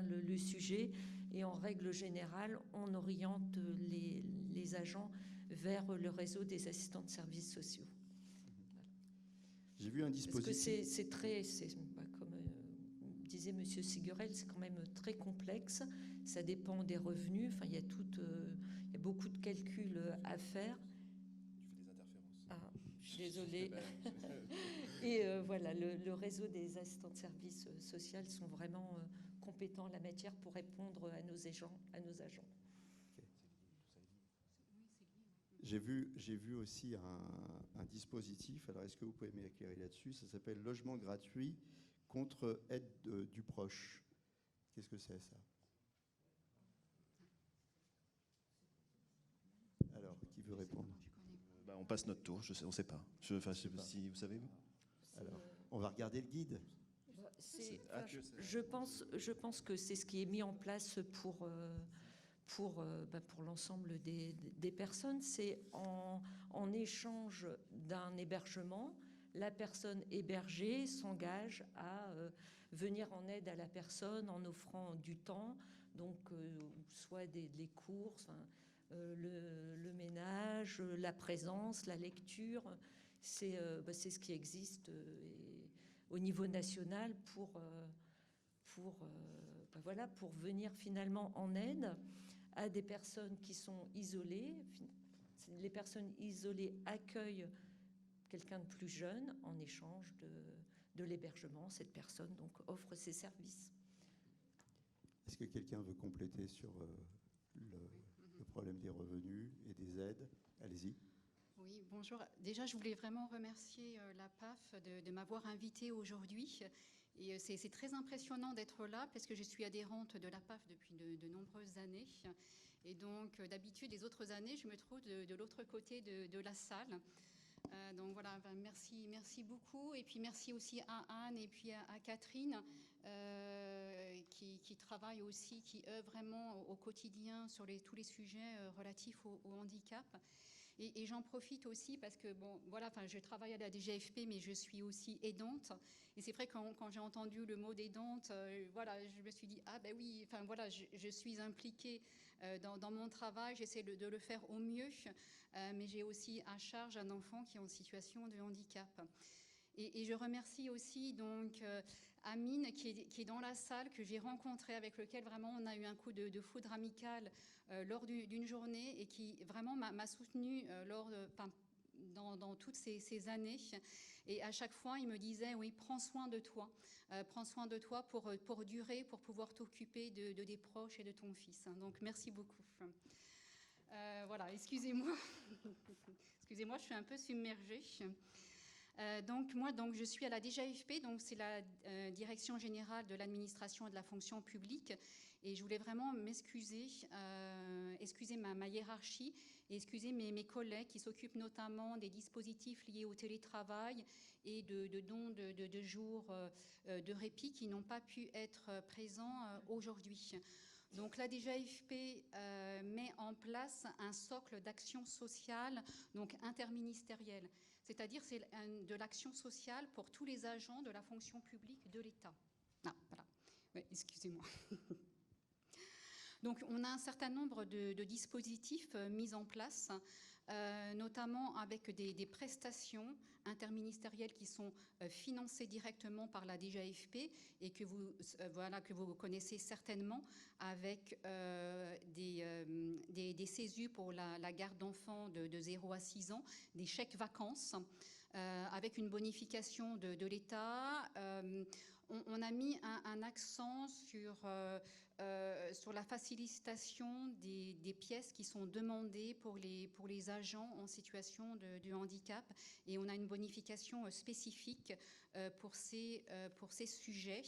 le sujet, et en règle générale, on oriente les agents vers le réseau des assistants de services sociaux. J'ai vu un dispositif. Parce que comme disait Monsieur Sigurel, c'est quand même très complexe. Ça dépend des revenus. Enfin, il y a beaucoup de calculs à faire. Je suis désolée. Et voilà, le réseau des assistants de services sociaux sont vraiment compétents en la matière pour répondre à nos agents. Okay. J'ai vu aussi un dispositif. Alors, est-ce que vous pouvez m'éclairer là-dessus? Ça s'appelle logement gratuit contre aide du proche. Qu'est-ce que c'est, ça? Alors, qui veut répondre? On passe notre tour, on ne sait pas. Si vous savez. Alors, on va regarder le guide. Je pense que c'est ce qui est mis en place pour l'ensemble des personnes. C'est en échange d'un hébergement, la personne hébergée s'engage à venir en aide à la personne en offrant du temps, donc soit les courses, le ménage, la présence, la lecture. C'est ce qui existe au niveau national pour venir finalement en aide à des personnes qui sont isolées Les personnes isolées accueillent quelqu'un de plus jeune en échange de l'hébergement. Cette personne donc offre ses services. Est-ce que quelqu'un veut compléter sur le problème des revenus et des aides? Allez-y. Oui, bonjour. Déjà, je voulais vraiment remercier la PAF de m'avoir invitée aujourd'hui. Et c'est très impressionnant d'être là parce que je suis adhérente de la PAF depuis de nombreuses années. Et donc, d'habitude, les autres années, je me trouve de l'autre côté de la salle. Donc voilà, merci beaucoup. Et puis merci aussi à Anne et puis à Catherine qui travaillent aussi, qui œuvrent vraiment au quotidien sur tous les sujets relatifs au handicap. Et j'en profite aussi parce que, bon, voilà, enfin, je travaille à la DGFP, mais je suis aussi aidante. Et c'est vrai, quand j'ai entendu le mot d'aidante, voilà, je me suis dit, ah ben oui, enfin voilà, je suis impliquée dans mon travail, j'essaie de le faire au mieux, mais j'ai aussi à charge un enfant qui est en situation de handicap. Et je remercie aussi donc Amine qui est dans la salle, que j'ai rencontré, avec lequel vraiment on a eu un coup de foudre amical lors d'une journée et qui vraiment m'a soutenue dans toutes ces années. Et à chaque fois, il me disait, oui, prends soin de toi pour durer, pour pouvoir t'occuper de tes proches et de ton fils. Donc merci beaucoup. Voilà, excusez-moi. Excusez-moi, je suis un peu submergée. Donc moi, je suis à la DGFP, donc c'est la Direction Générale de l'Administration et de la Fonction Publique, et je voulais vraiment m'excuser, excuser ma hiérarchie et excuser mes collègues qui s'occupent notamment des dispositifs liés au télétravail et de dons de jours de répit qui n'ont pas pu être présents aujourd'hui. Donc la DGFP met en place un socle d'action sociale, donc interministérielle. C'est-à-dire c'est de l'action sociale pour tous les agents de la fonction publique de l'État. Ah, voilà. Oui, excusez-moi. Donc on a un certain nombre de dispositifs mis en place, notamment avec des prestations interministérielles qui sont financées directement par la DGFP et que vous connaissez certainement, avec des CESU pour la garde d'enfants de 0 à 6 ans, des chèques vacances, avec une bonification de l'État. On a mis un accent sur la facilitation des pièces qui sont demandées pour les agents en situation de handicap, et on a une bonification spécifique pour ces sujets.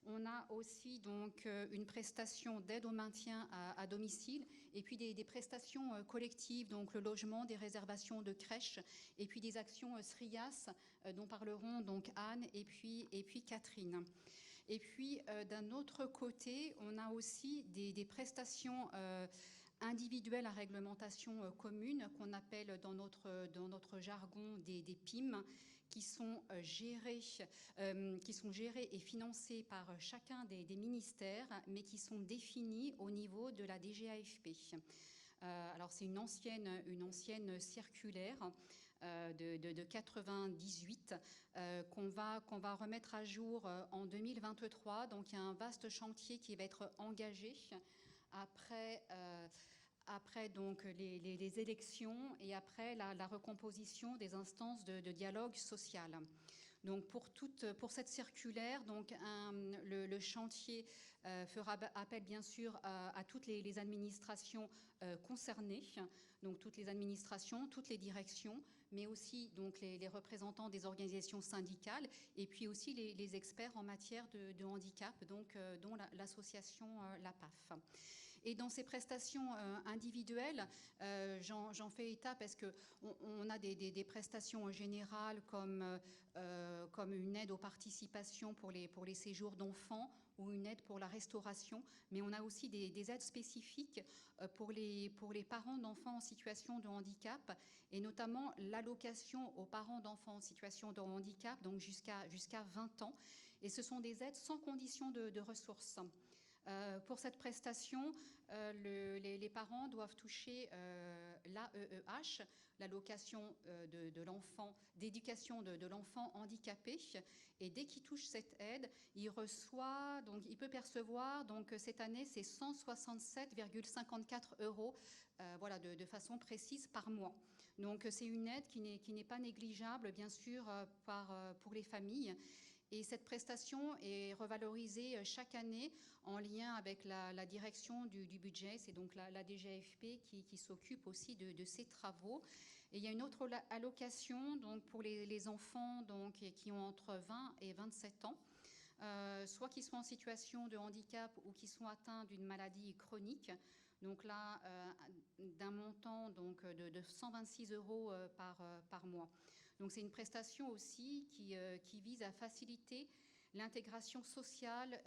On a aussi donc une prestation d'aide au maintien à domicile, et puis des prestations collectives, donc le logement, des réservations de crèches, et puis des actions SRIAS dont parleront donc Anne et puis Catherine. Et puis d'un autre côté, on a aussi des prestations individuelles à réglementation commune qu'on appelle dans notre jargon des PIM, qui sont gérées et financées par chacun des ministères, mais qui sont définies au niveau de la DGAFP. Alors c'est une ancienne circulaire de 98 qu'on va remettre à jour en 2023. Donc il y a un vaste chantier qui va être engagé après donc les élections et après la recomposition des instances de dialogue social. Donc pour cette circulaire, donc le chantier fera appel bien sûr à toutes les administrations concernées, donc toutes les administrations, toutes les directions, mais aussi donc les représentants des organisations syndicales, et puis aussi les experts en matière de handicap, donc dont l'association la PAF. Et dans ces prestations individuelles, j'en fais état parce qu'on a des prestations générales comme une aide aux participations pour les séjours d'enfants ou une aide pour la restauration, mais on a aussi des aides spécifiques pour les parents d'enfants en situation de handicap, et notamment l'allocation aux parents d'enfants en situation de handicap, donc jusqu'à 20 ans. Et ce sont des aides sans condition de ressources. Pour cette prestation, les parents doivent toucher l'AEEH, l'allocation de l'enfant, d'éducation de l'enfant handicapé. Et dès qu'il touche cette aide, il peut percevoir, donc cette année, c'est 167,54 € voilà, de façon précise par mois. Donc c'est une aide qui n'est pas négligeable, bien sûr, pour les familles. Et cette prestation est revalorisée chaque année en lien avec la direction du budget. C'est donc la DGFP qui s'occupe aussi de ces travaux. Et il y a une autre allocation donc, pour les enfants donc, qui ont entre 20 et 27 ans, soit qui sont en situation de handicap ou qui sont atteints d'une maladie chronique. Donc là, d'un montant donc, de 126 € par mois. Donc c'est une prestation aussi qui vise à faciliter l'intégration sociale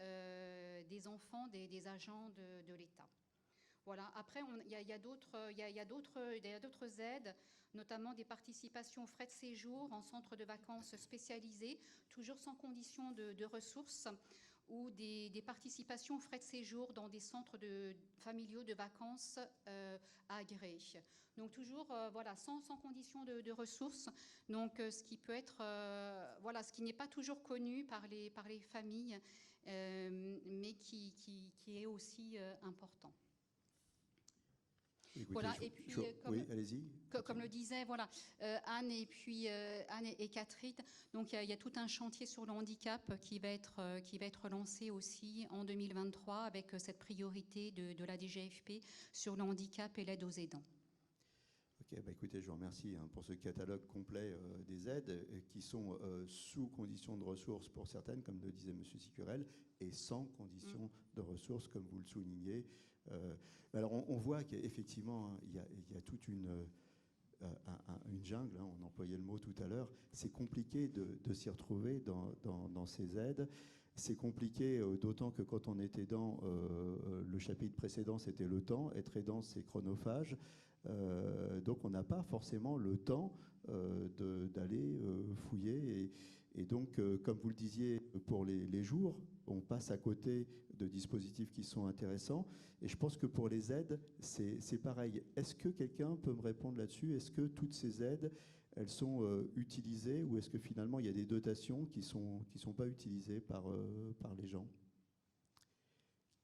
des enfants des agents de l'État. Voilà. Après, il y a d'autres aides, notamment des participations aux frais de séjour en centre de vacances spécialisés, toujours sans condition de ressources, ou des participations aux frais de séjour dans des centres familiaux de vacances agréés. Donc toujours voilà, sans condition de ressources, donc ce qui peut être voilà, ce qui n'est pas toujours connu par les familles, mais qui est aussi important. Écoutez, voilà, et puis, oui, allez-y. Comme le disaient voilà, Anne et Catherine, donc il y a tout un chantier sur le handicap qui va être lancé aussi en 2023 avec cette priorité de la DGFP sur le handicap et l'aide aux aidants. Ok, bah écoutez, je vous remercie pour ce catalogue complet des aides qui sont sous condition de ressources pour certaines, comme le disait M. Sicurel, et sans condition de ressources, comme vous le soulignez. Alors on voit qu'effectivement, il y a toute une jungle, hein, on employait le mot tout à l'heure. C'est compliqué de s'y retrouver dans ces aides. C'est compliqué, d'autant que quand on est aidant, le chapitre précédent, c'était le temps. Être aidant, c'est chronophage. Donc on n'a pas forcément le temps d'aller fouiller. Et donc, comme vous le disiez, pour les jours, on passe à côté de dispositifs qui sont intéressants. Et je pense que pour les aides, c'est pareil. Est-ce que quelqu'un peut me répondre là-dessus? Est-ce que toutes ces aides, elles sont utilisées, ou est-ce que finalement il y a des dotations qui sont pas utilisées par les gens?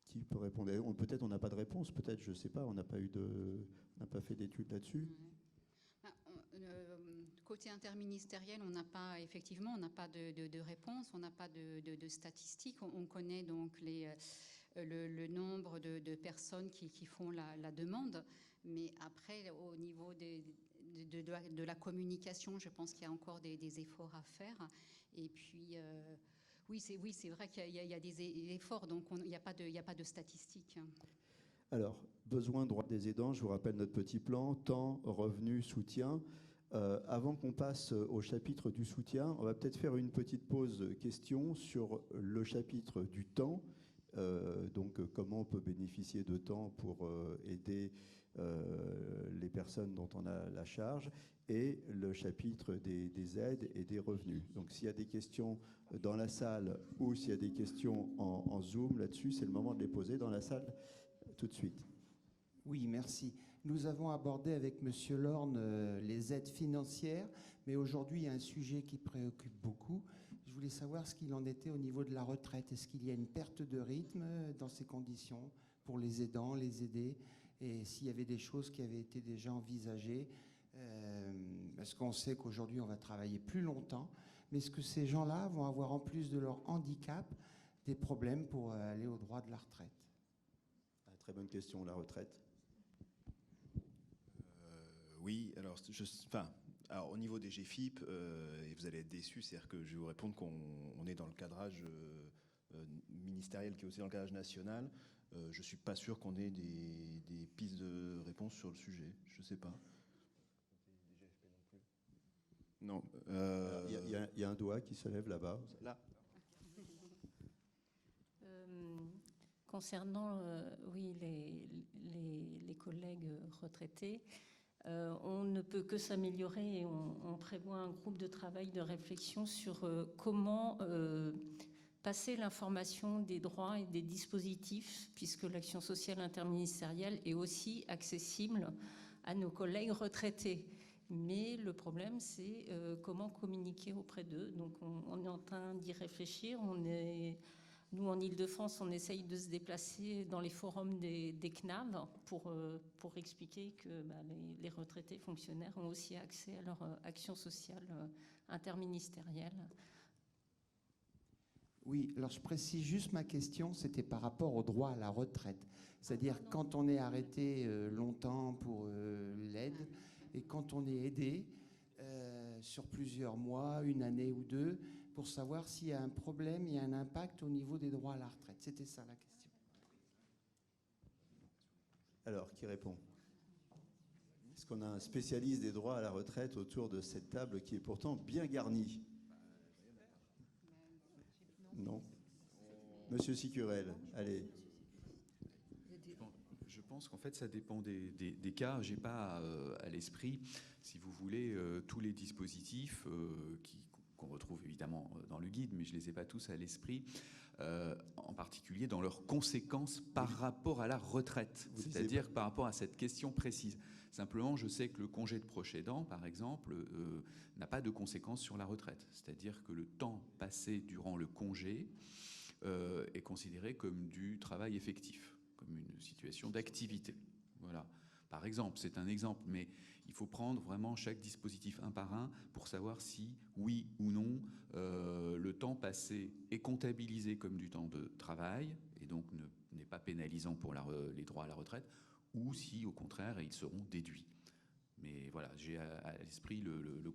Qui peut répondre? Peut-être on n'a pas de réponse, peut-être, je ne sais pas, on n'a pas fait d'études là-dessus. Côté interministériel, on n'a pas de réponse, on n'a pas de statistiques. On connaît donc le nombre de personnes qui font la demande, mais après, au niveau de la communication, je pense qu'il y a encore des efforts à faire. Et puis, oui, c'est vrai qu'il y a des efforts, donc il n'y a pas de statistiques. Alors, besoin, droit des aidants, je vous rappelle notre petit plan, temps, revenus, soutien. Avant qu'on passe au chapitre du soutien, on va peut-être faire une petite pause question sur le chapitre du temps. Donc, comment on peut bénéficier de temps pour aider les personnes dont on a la charge, et le chapitre des aides et des revenus. Donc, s'il y a des questions dans la salle ou s'il y a des questions en Zoom là-dessus, c'est le moment de les poser dans la salle tout de suite. Oui, merci. Nous avons abordé avec M. Lorne les aides financières, mais aujourd'hui, il y a un sujet qui préoccupe beaucoup. Je voulais savoir ce qu'il en était au niveau de la retraite. Est-ce qu'il y a une perte de rythme dans ces conditions pour les aidants, les aidés, et s'il y avait des choses qui avaient été déjà envisagées, parce qu'on sait qu'aujourd'hui, on va travailler plus longtemps, mais est-ce que ces gens-là vont avoir, en plus de leur handicap, des problèmes pour aller au droit de la retraite? Très bonne question, la retraite. Oui, alors, alors au niveau des GFIP, et vous allez être déçus, c'est-à-dire que je vais vous répondre qu'on est dans le cadrage ministériel qui est aussi dans le cadrage national. Je ne suis pas sûr qu'on ait des pistes de réponse sur le sujet. Je ne sais pas. Non. Il y a un doigt qui se lève là-bas. Là. Concernant oui, les collègues retraités, on ne peut que s'améliorer, et on prévoit un groupe de travail de réflexion sur comment passer l'information des droits et des dispositifs, puisque l'action sociale interministérielle est aussi accessible à nos collègues retraités. Mais le problème, c'est comment communiquer auprès d'eux. Donc on est en train d'y réfléchir. Nous, en Ile-de-France, on essaye de se déplacer dans les forums des CNAV pour expliquer que les retraités fonctionnaires ont aussi accès à leur action sociale interministérielle. Oui, alors je précise juste ma question, c'était par rapport au droit à la retraite. C'est-à-dire quand on est arrêté longtemps pour l'aide et quand on est aidé sur plusieurs mois, une année ou deux, pour savoir s'il y a un problème, il y a un impact au niveau des droits à la retraite. C'était ça la question. Alors, qui répond? Est-ce qu'on a un spécialiste des droits à la retraite autour de cette table qui est pourtant bien garnie? Non. Monsieur Sicurel, allez. Je pense qu'en fait, ça dépend des cas. Je n'ai pas à l'esprit, si vous voulez, tous les dispositifs qu'on retrouve évidemment dans le guide, mais je ne les ai pas tous à l'esprit, en particulier dans leurs conséquences par rapport à la retraite, c'est-à-dire par rapport à cette question précise. Simplement, je sais que le congé de proche aidant, par exemple, n'a pas de conséquences sur la retraite. C'est-à-dire que le temps passé durant le congé est considéré comme du travail effectif, comme une situation d'activité. Voilà. Par exemple, c'est un exemple, mais il faut prendre vraiment chaque dispositif un par un pour savoir si, oui ou non, le temps passé est comptabilisé comme du temps de travail et donc n'est pas pénalisant pour les droits à la retraite, ou si, au contraire, ils seront déduits. Mais voilà, j'ai à l'esprit le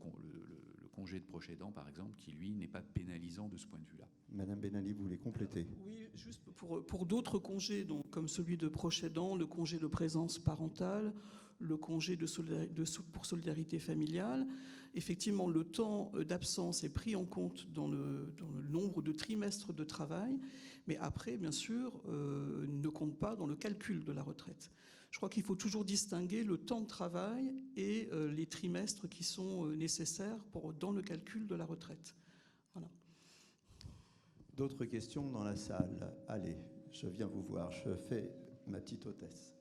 congé de proche aidant, par exemple, qui, lui, n'est pas pénalisant de ce point de vue-là. Madame Benali, vous voulez compléter? Oui, juste pour d'autres congés, donc, comme celui de proche aidant, le congé de présence parentale, le congé pour solidarité familiale, effectivement, le temps d'absence est pris en compte dans le nombre de trimestres de travail, mais après, bien sûr, ne compte pas dans le calcul de la retraite. Je crois qu'il faut toujours distinguer le temps de travail et les trimestres qui sont nécessaires dans le calcul de la retraite. Voilà. D'autres questions dans la salle? Allez, je viens vous voir, je fais ma petite hôtesse.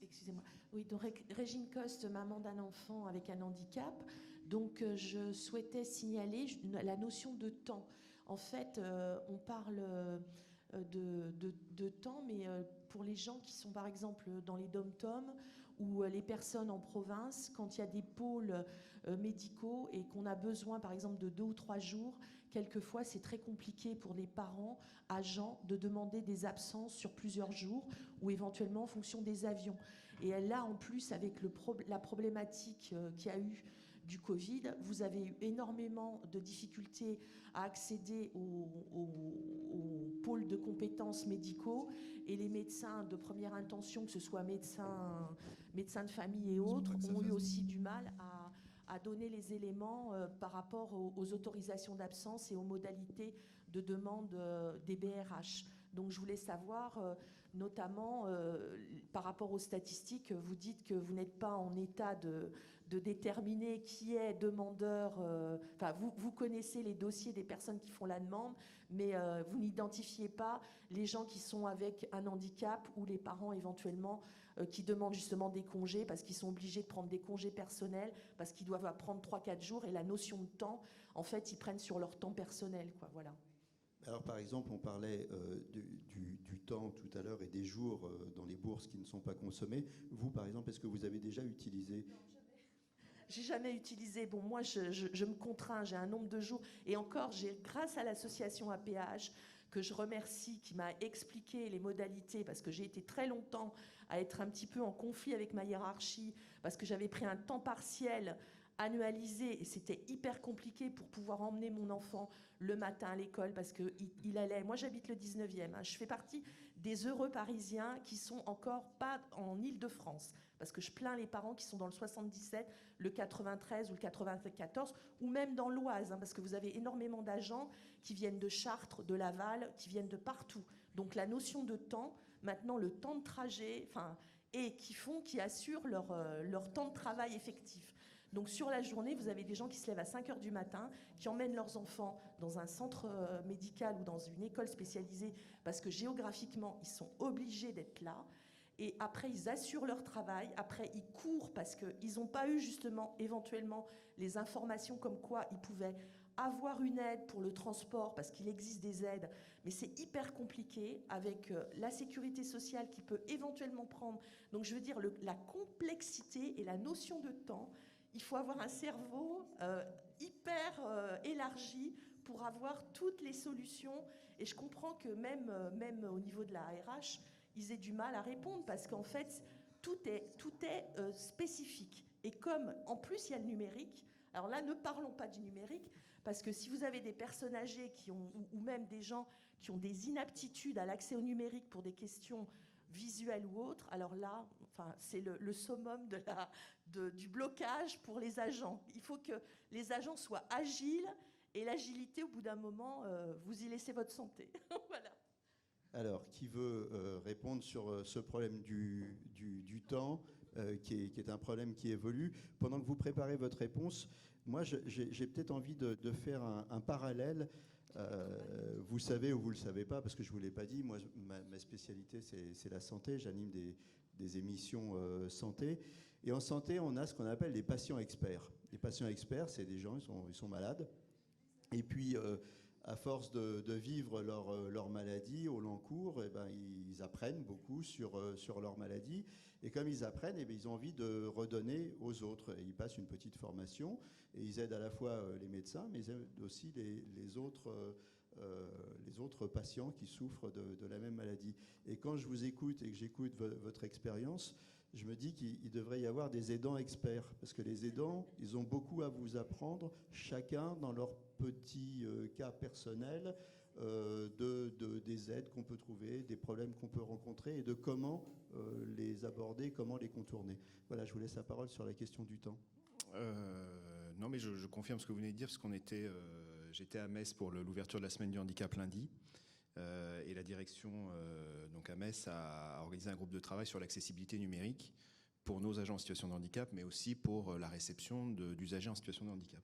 Excusez-moi. Oui, donc Régine Coste, maman d'un enfant avec un handicap. Donc je souhaitais signaler la notion de temps. En fait, on parle de temps, mais pour les gens qui sont par exemple dans les dom-toms ou les personnes en province, quand il y a des pôles médicaux et qu'on a besoin par exemple de 2 ou 3 jours, quelquefois c'est très compliqué pour les parents agents de demander des absences sur plusieurs jours ou éventuellement en fonction des avions. Et là, en plus, avec la problématique qu'il y a eu du Covid, vous avez eu énormément de difficultés à accéder aux pôles de compétences médicaux et les médecins de première intention, que ce soit médecins de famille et autres, ont eu aussi du mal à donner les éléments par rapport aux autorisations d'absence et aux modalités de demande des BRH. Donc je voulais savoir, notamment par rapport aux statistiques, vous dites que vous n'êtes pas en état de déterminer qui est demandeur. Enfin, vous connaissez les dossiers des personnes qui font la demande, mais vous n'identifiez pas les gens qui sont avec un handicap ou les parents éventuellement qui demandent justement des congés parce qu'ils sont obligés de prendre des congés personnels, parce qu'ils doivent prendre 3-4 jours et la notion de temps, en fait, ils prennent sur leur temps personnel, quoi, voilà. Alors, par exemple, on parlait du temps tout à l'heure et des jours dans les bourses qui ne sont pas consommés. Vous, par exemple, est-ce que vous avez déjà utilisé? J'ai jamais utilisé. Bon, moi, je me contrains, j'ai un nombre de jours. Et encore, grâce à l'association APH, que je remercie, qui m'a expliqué les modalités, parce que j'ai été très longtemps à être un petit peu en conflit avec ma hiérarchie, parce que j'avais pris un temps partiel annualisé, et c'était hyper compliqué pour pouvoir emmener mon enfant le matin à l'école, parce qu'il allait... Moi, j'habite le 19e. Hein, je fais partie des heureux Parisiens qui sont encore pas en Île-de-France, parce que je plains les parents qui sont dans le 77, le 93 ou le 94, ou même dans l'Oise, hein, parce que vous avez énormément d'agents qui viennent de Chartres, de Laval, qui viennent de partout. Donc la notion de temps, maintenant le temps de trajet, et qui assurent leur temps de travail effectif. Donc sur la journée, vous avez des gens qui se lèvent à 5 heures du matin, qui emmènent leurs enfants dans un centre médical ou dans une école spécialisée parce que géographiquement, ils sont obligés d'être là. Et après, ils assurent leur travail. Après, ils courent parce qu'ils n'ont pas eu justement éventuellement les informations comme quoi ils pouvaient avoir une aide pour le transport, parce qu'il existe des aides, mais c'est hyper compliqué avec la sécurité sociale qui peut éventuellement prendre. Donc je veux dire, la complexité et la notion de temps, il faut avoir un cerveau hyper élargi pour avoir toutes les solutions. Et je comprends que même au niveau de la RH, ils aient du mal à répondre, parce qu'en fait, tout est spécifique. Et comme, en plus, il y a le numérique, alors là, ne parlons pas du numérique, parce que si vous avez des personnes âgées ou même des gens qui ont des inaptitudes à l'accès au numérique pour des questions visuelles ou autres, alors là, enfin, c'est le summum du blocage pour les agents. Il faut que les agents soient agiles, et l'agilité, au bout d'un moment, vous y laissez votre santé. Voilà. Alors, qui veut répondre sur ce problème du temps, qui est un problème qui évolue? Pendant que vous préparez votre réponse, moi, j'ai peut-être envie de faire un parallèle. Vous savez ou vous ne le savez pas, parce que je ne vous l'ai pas dit, moi, ma spécialité, c'est la santé. J'anime des émissions santé. Et en santé, on a ce qu'on appelle les patients experts. Les patients experts, c'est des gens, ils sont malades. Et puis, à force de vivre leur maladie au long cours, eh ben, ils apprennent beaucoup sur leur maladie. Et comme ils apprennent, eh ben, ils ont envie de redonner aux autres. Et ils passent une petite formation et ils aident à la fois les médecins, mais ils aident aussi les autres patients qui souffrent de la même maladie. Et quand je vous écoute et que j'écoute votre expérience, je me dis qu'il devrait y avoir des aidants experts, parce que les aidants, ils ont beaucoup à vous apprendre, chacun dans leur petit cas personnel, des aides qu'on peut trouver, des problèmes qu'on peut rencontrer, et de comment les aborder, comment les contourner. Voilà, je vous laisse la parole sur la question du temps. Non, mais je confirme ce que vous venez de dire, parce qu'on j'étais à Metz pour l'ouverture de la semaine du handicap lundi. Et la direction donc à Metz a organisé un groupe de travail sur l'accessibilité numérique pour nos agents en situation de handicap, mais aussi pour la réception d'usagers en situation de handicap.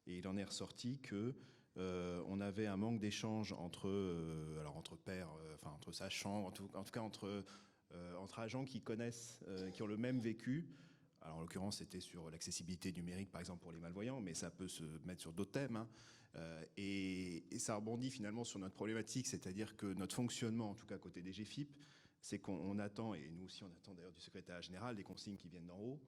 Et il en est ressorti que on avait un manque d'échange entre pairs, enfin entre sachants, en tout cas entre agents qui connaissent, qui ont le même vécu. Alors en l'occurrence, c'était sur l'accessibilité numérique, par exemple pour les malvoyants, mais ça peut se mettre sur d'autres thèmes. Et ça rebondit finalement sur notre problématique, c'est-à-dire que notre fonctionnement, en tout cas côté des GFIP, c'est qu'on attend, et nous aussi on attend d'ailleurs du secrétariat général, des consignes qui viennent d'en haut,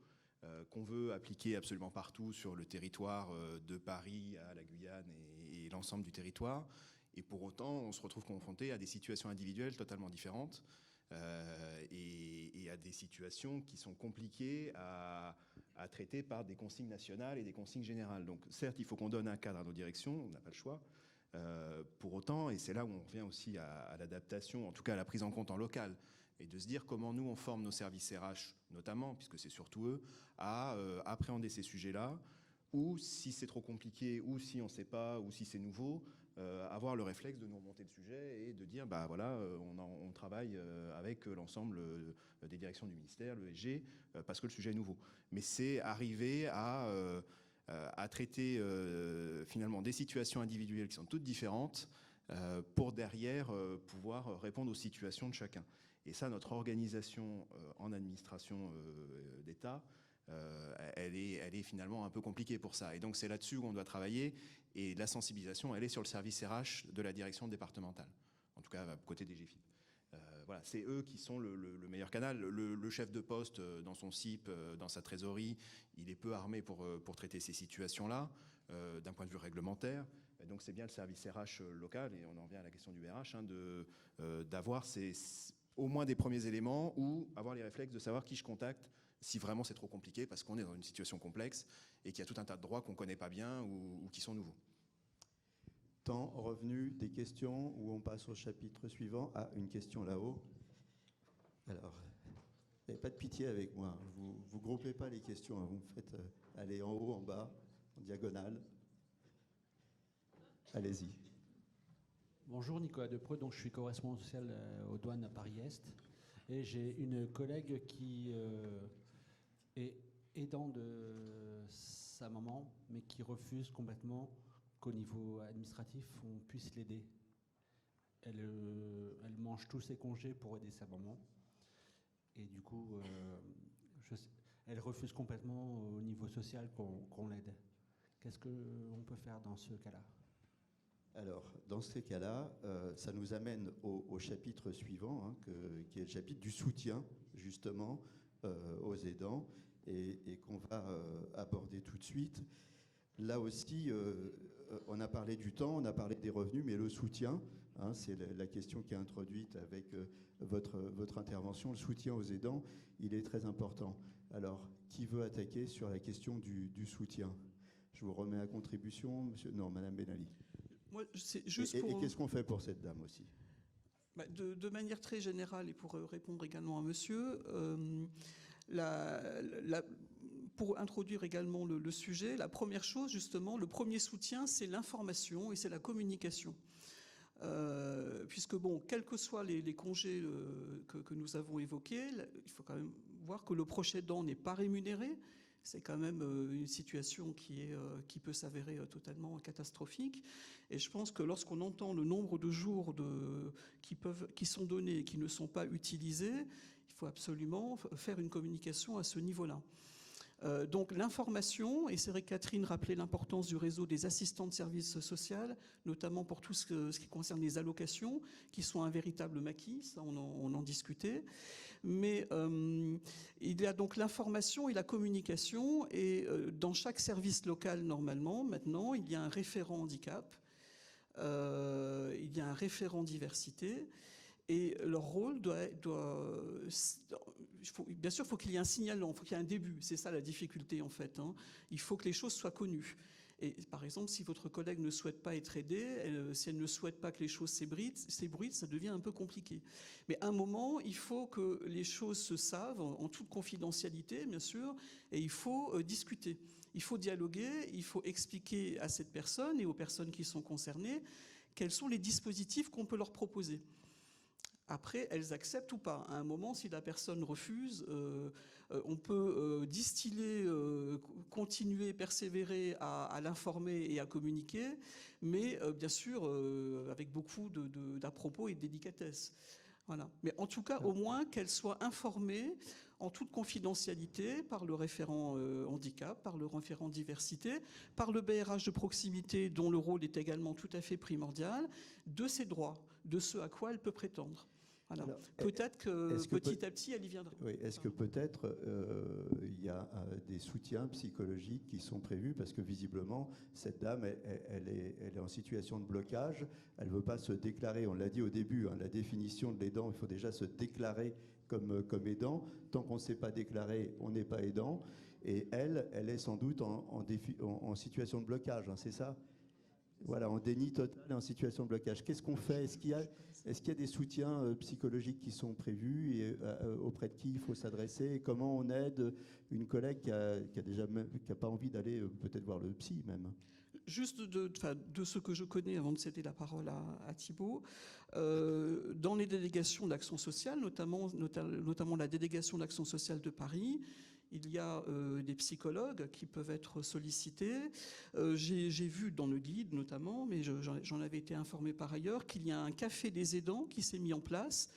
qu'on veut appliquer absolument partout sur le territoire de Paris à la Guyane et l'ensemble du territoire. Et pour autant, on se retrouve confronté à des situations individuelles totalement différentes et à des situations qui sont compliquées à traiter par des consignes nationales et des consignes générales. Donc certes, il faut qu'on donne un cadre à nos directions, on n'a pas le choix. Pour autant, et c'est là où on revient aussi à l'adaptation, en tout cas à la prise en compte en local, et de se dire comment nous on forme nos services RH, notamment, puisque c'est surtout eux, à appréhender ces sujets-là, ou si c'est trop compliqué, ou si on ne sait pas, ou si c'est nouveau, avoir le réflexe de nous remonter le sujet et de dire, bah voilà, on travaille avec l'ensemble des directions du ministère, le SG, parce que le sujet est nouveau. Mais c'est arriver à traiter finalement des situations individuelles qui sont toutes différentes pour derrière pouvoir répondre aux situations de chacun. Et ça, notre organisation en administration d'État, elle est finalement un peu compliquée pour ça. Et donc c'est là-dessus qu'on doit travailler. Et la sensibilisation, elle est sur le service RH de la direction départementale, en tout cas côté des GFIP. Voilà, c'est eux qui sont le meilleur canal. Le chef de poste dans son CIP, dans sa trésorerie, il est peu armé pour traiter ces situations-là, d'un point de vue réglementaire. Et donc c'est bien le service RH local, et on en revient à la question du RH, d'avoir au moins des premiers éléments, ou avoir les réflexes de savoir qui je contacte si vraiment c'est trop compliqué, parce qu'on est dans une situation complexe et qu'il y a tout un tas de droits qu'on ne connaît pas bien ou qui sont nouveaux. Temps, revenu, des questions, ou on passe au chapitre suivant. Ah, une question là-haut. Alors, n'avez pas de pitié avec moi. Vous groupez pas les questions. Vous me faites aller en haut, en bas, en diagonale. Allez-y. Bonjour, Nicolas Depreux, donc je suis correspondant social aux douanes à Paris-Est. Et j'ai une collègue qui est aidant de sa maman, mais qui refuse complètement qu'au niveau administratif, on puisse l'aider. Elle mange tous ses congés pour aider sa maman. Et du coup, elle refuse complètement au niveau social qu'on l'aide. Qu'est-ce qu'on peut faire dans ce cas-là? Alors, dans ces cas-là, ça nous amène au chapitre suivant, hein, qui est le chapitre du soutien, justement, aux aidants, et qu'on va aborder tout de suite. Là aussi, on a parlé du temps, on a parlé des revenus, mais le soutien, hein, c'est la question qui est introduite avec votre intervention. Le soutien aux aidants, il est très important. Alors, qui veut attaquer sur la question du soutien? Je vous remets à contribution, monsieur. Non, Madame Benali. Moi, c'est juste et qu'est-ce qu'on fait pour cette dame aussi? De manière très générale, et pour répondre également à monsieur, pour introduire également le sujet, la première chose, justement, le premier soutien, c'est l'information et c'est la communication. Puisque, bon, quels que soient les congés que nous avons évoqués, il faut quand même voir que le proche aidant n'est pas rémunéré. C'est quand même une situation qui peut s'avérer totalement catastrophique. Et je pense que lorsqu'on entend le nombre de jours qui sont donnés et qui ne sont pas utilisés, il faut absolument faire une communication à ce niveau-là. Donc l'information, et c'est vrai que Catherine rappelait l'importance du réseau des assistants de services sociaux, notamment pour tout ce qui concerne les allocations, qui sont un véritable maquis, ça on en discutait. Mais il y a donc l'information et la communication, et dans chaque service local, normalement, maintenant, il y a un référent handicap, il y a un référent diversité, et leur rôle bien sûr, il faut qu'il y ait un signalant, il faut qu'il y ait un début. C'est ça la difficulté, en fait. Hein. Il faut que les choses soient connues. Et par exemple, si votre collègue ne souhaite pas être aidée, si elle ne souhaite pas que les choses s'ébruitent, ça devient un peu compliqué. Mais à un moment, il faut que les choses se savent en toute confidentialité, bien sûr, et il faut discuter. Il faut dialoguer, il faut expliquer à cette personne et aux personnes qui sont concernées quels sont les dispositifs qu'on peut leur proposer. Après, elles acceptent ou pas. À un moment, si la personne refuse, on peut distiller, continuer, persévérer à l'informer et à communiquer, mais bien sûr avec beaucoup d'à-propos et de délicatesse. Voilà. Mais en tout cas, au moins qu'elle soit informée en toute confidentialité par le référent handicap, par le référent diversité, par le BRH de proximité dont le rôle est également tout à fait primordial, de ses droits, de ce à quoi elle peut prétendre. Voilà. Peut-être que petit à petit, elle y viendra. Oui, est-ce que peut-être il y a des soutiens psychologiques qui sont prévus, parce que visiblement, cette dame, elle est en situation de blocage, elle ne veut pas se déclarer, on l'a dit au début, hein, la définition de l'aidant, il faut déjà se déclarer comme aidant. Tant qu'on ne s'est pas déclaré, on n'est pas aidant. Et elle est sans doute en situation de blocage, hein, c'est ça? Voilà, en déni total et en situation de blocage. Qu'est-ce qu'on fait? Est-ce qu'il y a des soutiens psychologiques qui sont prévus et auprès de qui il faut s'adresser? Et comment on aide une collègue qui a pas envie d'aller peut-être voir le psy même? Juste de ce que je connais, avant de céder la parole à Thibault, dans les délégations d'action sociale, notamment la délégation d'action sociale de Paris, il y a des psychologues qui peuvent être sollicités. J'ai vu dans le guide notamment, mais j'en avais été informé par ailleurs, qu'il y a un café des aidants qui s'est mis en place,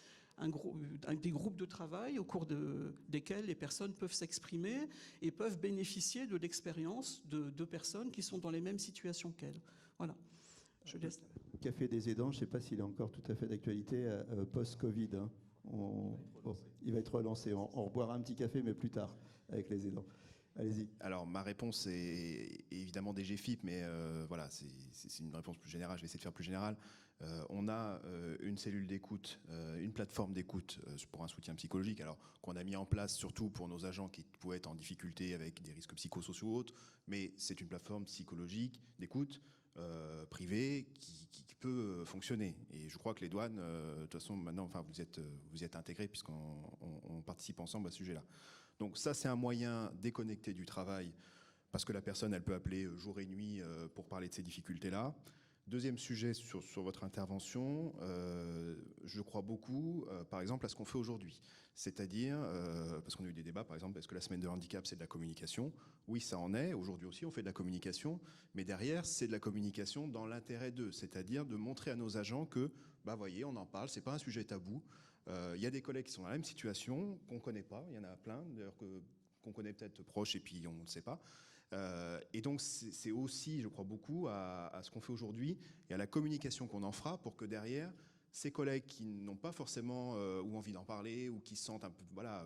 des groupes de travail au cours desquels les personnes peuvent s'exprimer et peuvent bénéficier de l'expérience de personnes qui sont dans les mêmes situations qu'elles. Voilà. Je laisse. Café des aidants, je ne sais pas s'il est encore tout à fait d'actualité post-Covid. Hein. Il va être relancé. On reboira un petit café, mais plus tard, avec les aidants. Allez-y. Alors, ma réponse est évidemment des GFIP, mais voilà, c'est une réponse plus générale. Je vais essayer de faire plus général. On a une cellule d'écoute, une plateforme d'écoute pour un soutien psychologique, alors qu'on a mis en place surtout pour nos agents qui pouvaient être en difficulté avec des risques psychosociaux ou autres, mais c'est une plateforme psychologique d'écoute privée qui peut fonctionner. Et je crois que les douanes, de toute façon, maintenant, enfin, vous y êtes intégrés puisqu'on participe ensemble à ce sujet-là. Donc ça, c'est un moyen déconnecté du travail parce que la personne, elle peut appeler jour et nuit pour parler de ces difficultés-là. Deuxième sujet sur votre intervention, je crois beaucoup, par exemple, à ce qu'on fait aujourd'hui. C'est-à-dire, parce qu'on a eu des débats, par exemple, est-ce que la semaine de handicap, c'est de la communication? Oui, ça en est. Aujourd'hui aussi, on fait de la communication. Mais derrière, c'est de la communication dans l'intérêt d'eux. C'est-à-dire de montrer à nos agents que, bah, voyez, on en parle, c'est pas un sujet tabou. Il y a des collègues qui sont dans la même situation, qu'on ne connaît pas. Il y en a plein, d'ailleurs, qu'on connaît peut-être proche et puis on ne le sait pas. Et donc, c'est aussi, je crois beaucoup, à ce qu'on fait aujourd'hui et à la communication qu'on en fera pour que derrière, ces collègues qui n'ont pas forcément ou envie d'en parler ou qui se sentent un peu, voilà,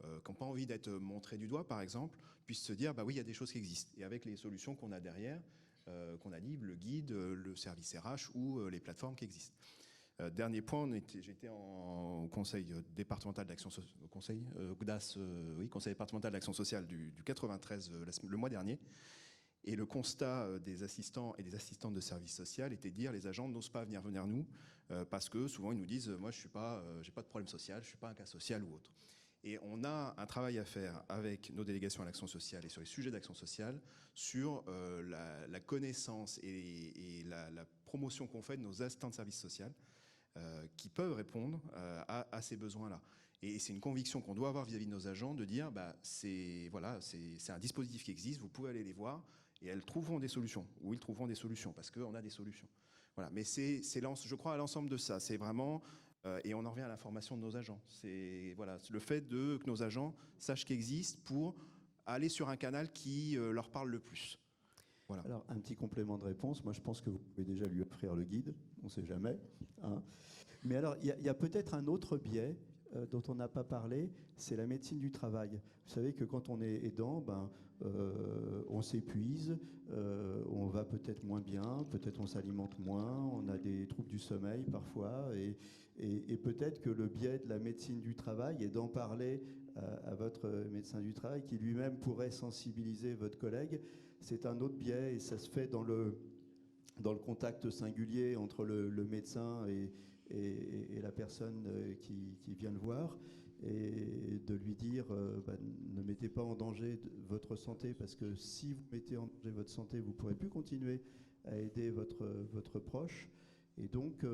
qui n'ont pas envie d'être montrés du doigt, par exemple, puissent se dire, bah oui, il y a des choses qui existent. Et avec les solutions qu'on a derrière, qu'on a dit, le guide, le service RH ou les plateformes qui existent. Dernier point, j'étais au conseil départemental d'action sociale, conseil départemental d'action sociale du 93 le mois dernier. Et le constat des assistants et des assistantes de service social était de dire les agents n'osent pas venir nous parce que souvent ils nous disent moi j'ai pas de problème social, je suis pas un cas social ou autre. Et on a un travail à faire avec nos délégations à l'action sociale et sur les sujets d'action sociale sur la connaissance et la promotion qu'on fait de nos assistants de service social. Qui peuvent répondre à ces besoins-là. Et c'est une conviction qu'on doit avoir vis-à-vis de nos agents de dire bah, c'est un dispositif qui existe, vous pouvez aller les voir et elles trouveront des solutions, ou ils trouveront des solutions, parce qu'on a des solutions. Voilà. Mais je crois à l'ensemble de ça. C'est vraiment, et on en revient à la formation de nos agents. C'est voilà, le fait que nos agents sachent qu'il existe pour aller sur un canal qui leur parle le plus. Voilà. Alors, un petit complément de réponse. Moi, je pense que vous pouvez déjà lui offrir le guide. On ne sait jamais. Hein. Mais alors, il y a peut-être un autre biais dont on n'a pas parlé, c'est la médecine du travail. Vous savez que quand on est aidant, on s'épuise, on va peut-être moins bien, peut-être on s'alimente moins, on a des troubles du sommeil parfois, et peut-être que le biais de la médecine du travail est d'en parler à votre médecin du travail qui lui-même pourrait sensibiliser votre collègue. C'est un autre biais et ça se fait dans le contact singulier entre le médecin et la personne qui vient le voir, et de lui dire ne mettez pas en danger votre santé, parce que si vous mettez en danger votre santé, vous ne pourrez plus continuer à aider votre proche. Et donc,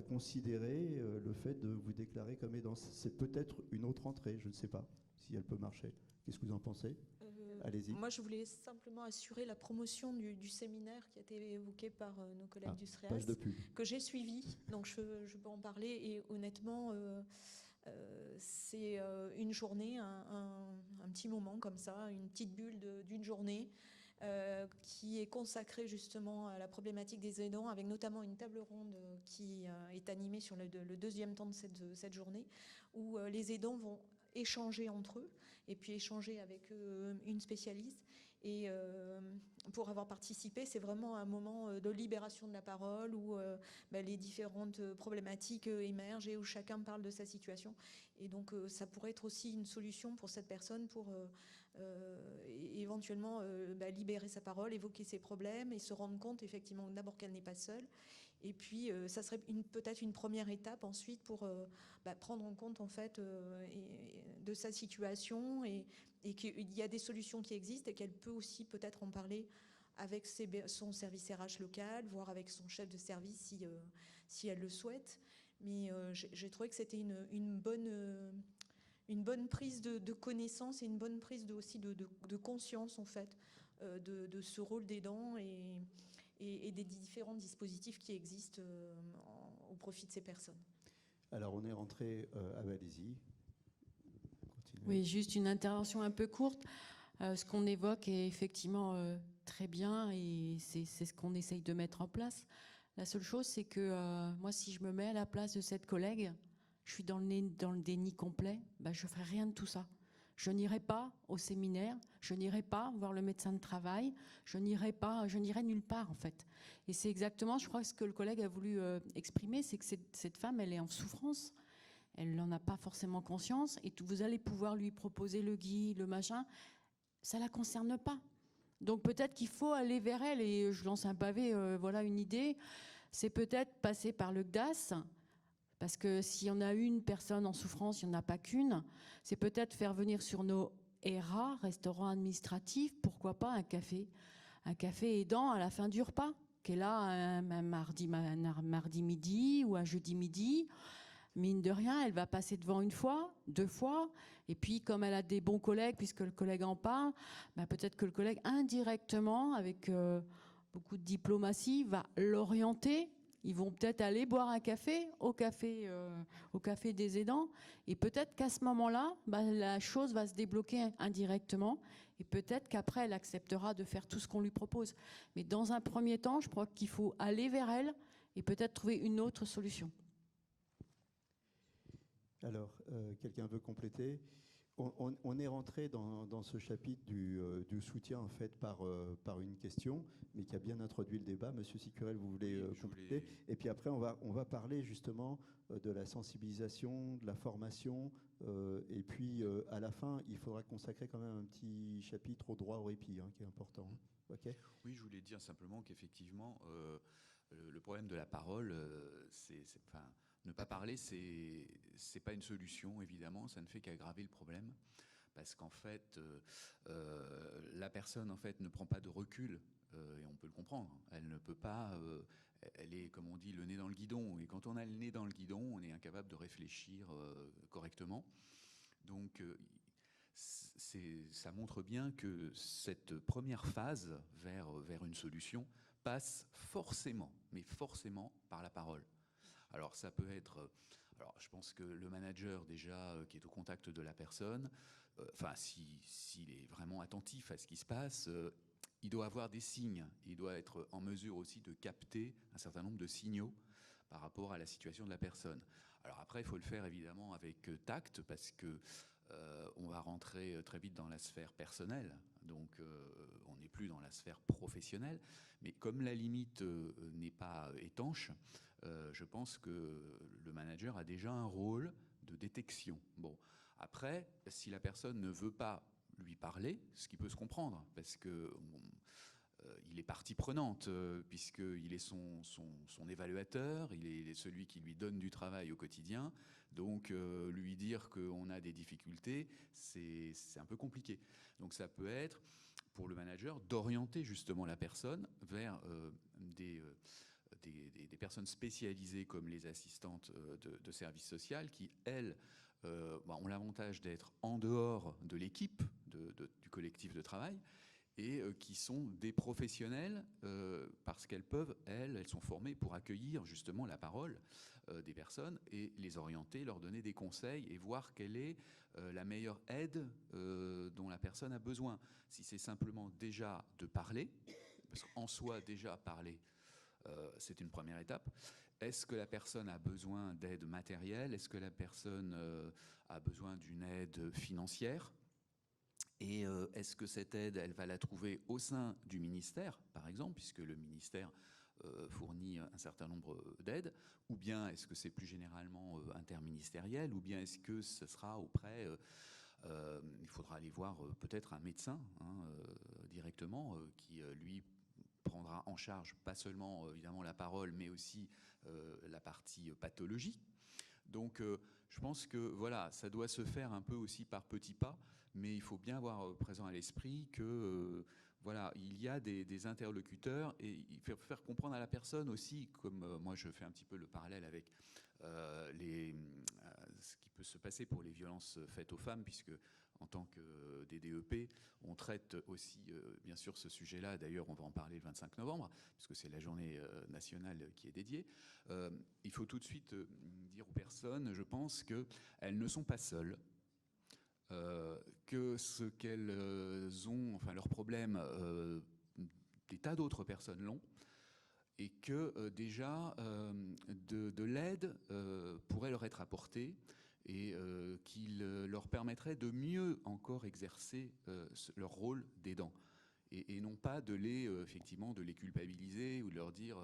considérez le fait de vous déclarer comme aidant. C'est peut-être une autre entrée, je ne sais pas si elle peut marcher. Qu'est-ce que vous en pensez ? Allez-y. Moi, je voulais simplement assurer la promotion du séminaire qui a été évoqué par nos collègues du SREAS, page de pub. que j'ai suivi, donc je peux en parler. Et honnêtement, c'est une journée, un petit moment comme ça, une petite bulle d'une journée qui est consacrée justement à la problématique des aidants, avec notamment une table ronde qui est animée sur le deuxième temps de cette journée, où les aidants vont échanger entre eux et puis échanger avec une spécialiste. Et pour avoir participé, c'est vraiment un moment de libération de la parole où les différentes problématiques émergent et où chacun parle de sa situation. Et donc ça pourrait être aussi une solution pour cette personne pour éventuellement libérer sa parole, évoquer ses problèmes et se rendre compte effectivement d'abord qu'elle n'est pas seule. Et puis, ça serait peut-être une première étape ensuite pour prendre en compte en fait de sa situation et qu'il y a des solutions qui existent et qu'elle peut aussi peut-être en parler avec son service RH local, voire avec son chef de service si elle le souhaite. Mais j'ai trouvé que c'était une bonne prise de connaissance et une bonne prise aussi de conscience en fait de ce rôle d'aidant et des différents dispositifs qui existent au profit de ces personnes. Alors, on est rentré à Valézy. Oui, juste une intervention un peu courte. Ce qu'on évoque est effectivement très bien et c'est ce qu'on essaye de mettre en place. La seule chose, c'est que moi, si je me mets à la place de cette collègue, je suis dans le déni complet, je ne ferai rien de tout ça. Je n'irai pas au séminaire, je n'irai pas voir le médecin de travail, je n'irai nulle part en fait. Et c'est exactement, je crois, ce que le collègue a voulu exprimer, c'est que cette femme, elle est en souffrance, elle n'en a pas forcément conscience, et vous allez pouvoir lui proposer le guide, le machin, ça ne la concerne pas. Donc peut-être qu'il faut aller vers elle, et je lance un pavé, voilà une idée, c'est peut-être passer par le GDAS. Parce que s'il y en a une personne en souffrance, il n'y en a pas qu'une. C'est peut-être faire venir sur nos RA, restaurants administratifs, pourquoi pas un café aidant à la fin du repas. qui est là un mardi midi ou un jeudi midi. Mine de rien, elle va passer devant une fois, 2 fois, et puis comme elle a des bons collègues, puisque le collègue en parle, peut-être que le collègue indirectement, avec beaucoup de diplomatie, va l'orienter. Ils vont peut-être aller boire un café, au café des aidants, et peut-être qu'à ce moment-là, la chose va se débloquer indirectement, et peut-être qu'après, elle acceptera de faire tout ce qu'on lui propose. Mais dans un premier temps, je crois qu'il faut aller vers elle et peut-être trouver une autre solution. Alors, quelqu'un veut compléter? On est rentré dans ce chapitre du soutien en fait par une question, mais qui a bien introduit le débat. Monsieur Sicurel, vous voulez compléter? Et puis après, on va parler justement de la sensibilisation, de la formation, et puis à la fin, il faudra consacrer quand même un petit chapitre au droit au répit, qui est important. Okay. Oui, je voulais dire simplement qu'effectivement, le problème de la parole, ne pas parler, c'est pas une solution, évidemment, ça ne fait qu'aggraver le problème, parce qu'en fait, la personne en fait ne prend pas de recul, et on peut le comprendre. Elle ne peut pas, elle est, comme on dit, le nez dans le guidon, et quand on a le nez dans le guidon, on est incapable de réfléchir correctement. Donc, ça montre bien que cette première phase vers une solution passe forcément, mais forcément, par la parole. Alors ça peut être, je pense que le manager déjà qui est au contact de la personne, s'il est vraiment attentif à ce qui se passe, il doit avoir des signes, il doit être en mesure aussi de capter un certain nombre de signaux par rapport à la situation de la personne. Alors après, il faut le faire évidemment avec tact, parce que on va rentrer très vite dans la sphère personnelle, donc on n'est plus dans la sphère professionnelle, mais comme la limite n'est pas étanche, je pense que le manager a déjà un rôle de détection. Bon, après, si la personne ne veut pas lui parler, ce qui peut se comprendre, parce que il est partie prenante, puisqu'il est son évaluateur, il est celui qui lui donne du travail au quotidien, donc lui dire qu'on a des difficultés, c'est un peu compliqué. Donc ça peut être, pour le manager, d'orienter justement la personne vers des personnes spécialisées comme les assistantes de service social qui, elles, ont l'avantage d'être en dehors de l'équipe, du collectif de travail, et qui sont des professionnels parce qu'elles peuvent, elles sont formées pour accueillir justement la parole des personnes et les orienter, leur donner des conseils et voir quelle est la meilleure aide dont la personne a besoin. Si c'est simplement déjà de parler, parce qu'en soi déjà parler, c'est une première étape. Est-ce que la personne a besoin d'aide matérielle? Est-ce que la personne a besoin d'une aide financière? Et est-ce que cette aide, elle va la trouver au sein du ministère, par exemple, puisque le ministère fournit un certain nombre d'aides, ou bien est-ce que c'est plus généralement interministériel, ou bien est-ce que ce sera auprès... il faudra aller voir peut-être un médecin directement qui, lui, prendra en charge pas seulement évidemment la parole, mais aussi la partie pathologie. Donc je pense que voilà, ça doit se faire un peu aussi par petits pas, mais il faut bien avoir présent à l'esprit que voilà, il y a des interlocuteurs et il faut faire comprendre à la personne aussi, comme moi je fais un petit peu le parallèle avec ce qui peut se passer pour les violences faites aux femmes, puisque en tant que DDEP, on traite aussi bien sûr ce sujet-là. D'ailleurs, on va en parler le 25 novembre, puisque c'est la journée nationale qui est dédiée. Il faut tout de suite dire aux personnes, je pense, qu'elles ne sont pas seules, que ce qu'elles ont, enfin leurs problèmes, des tas d'autres personnes l'ont, et que déjà de l'aide pourrait leur être apportée, et qu'il leur permettrait de mieux encore exercer leur rôle d'aidant. Et non pas effectivement de les culpabiliser ou de leur dire...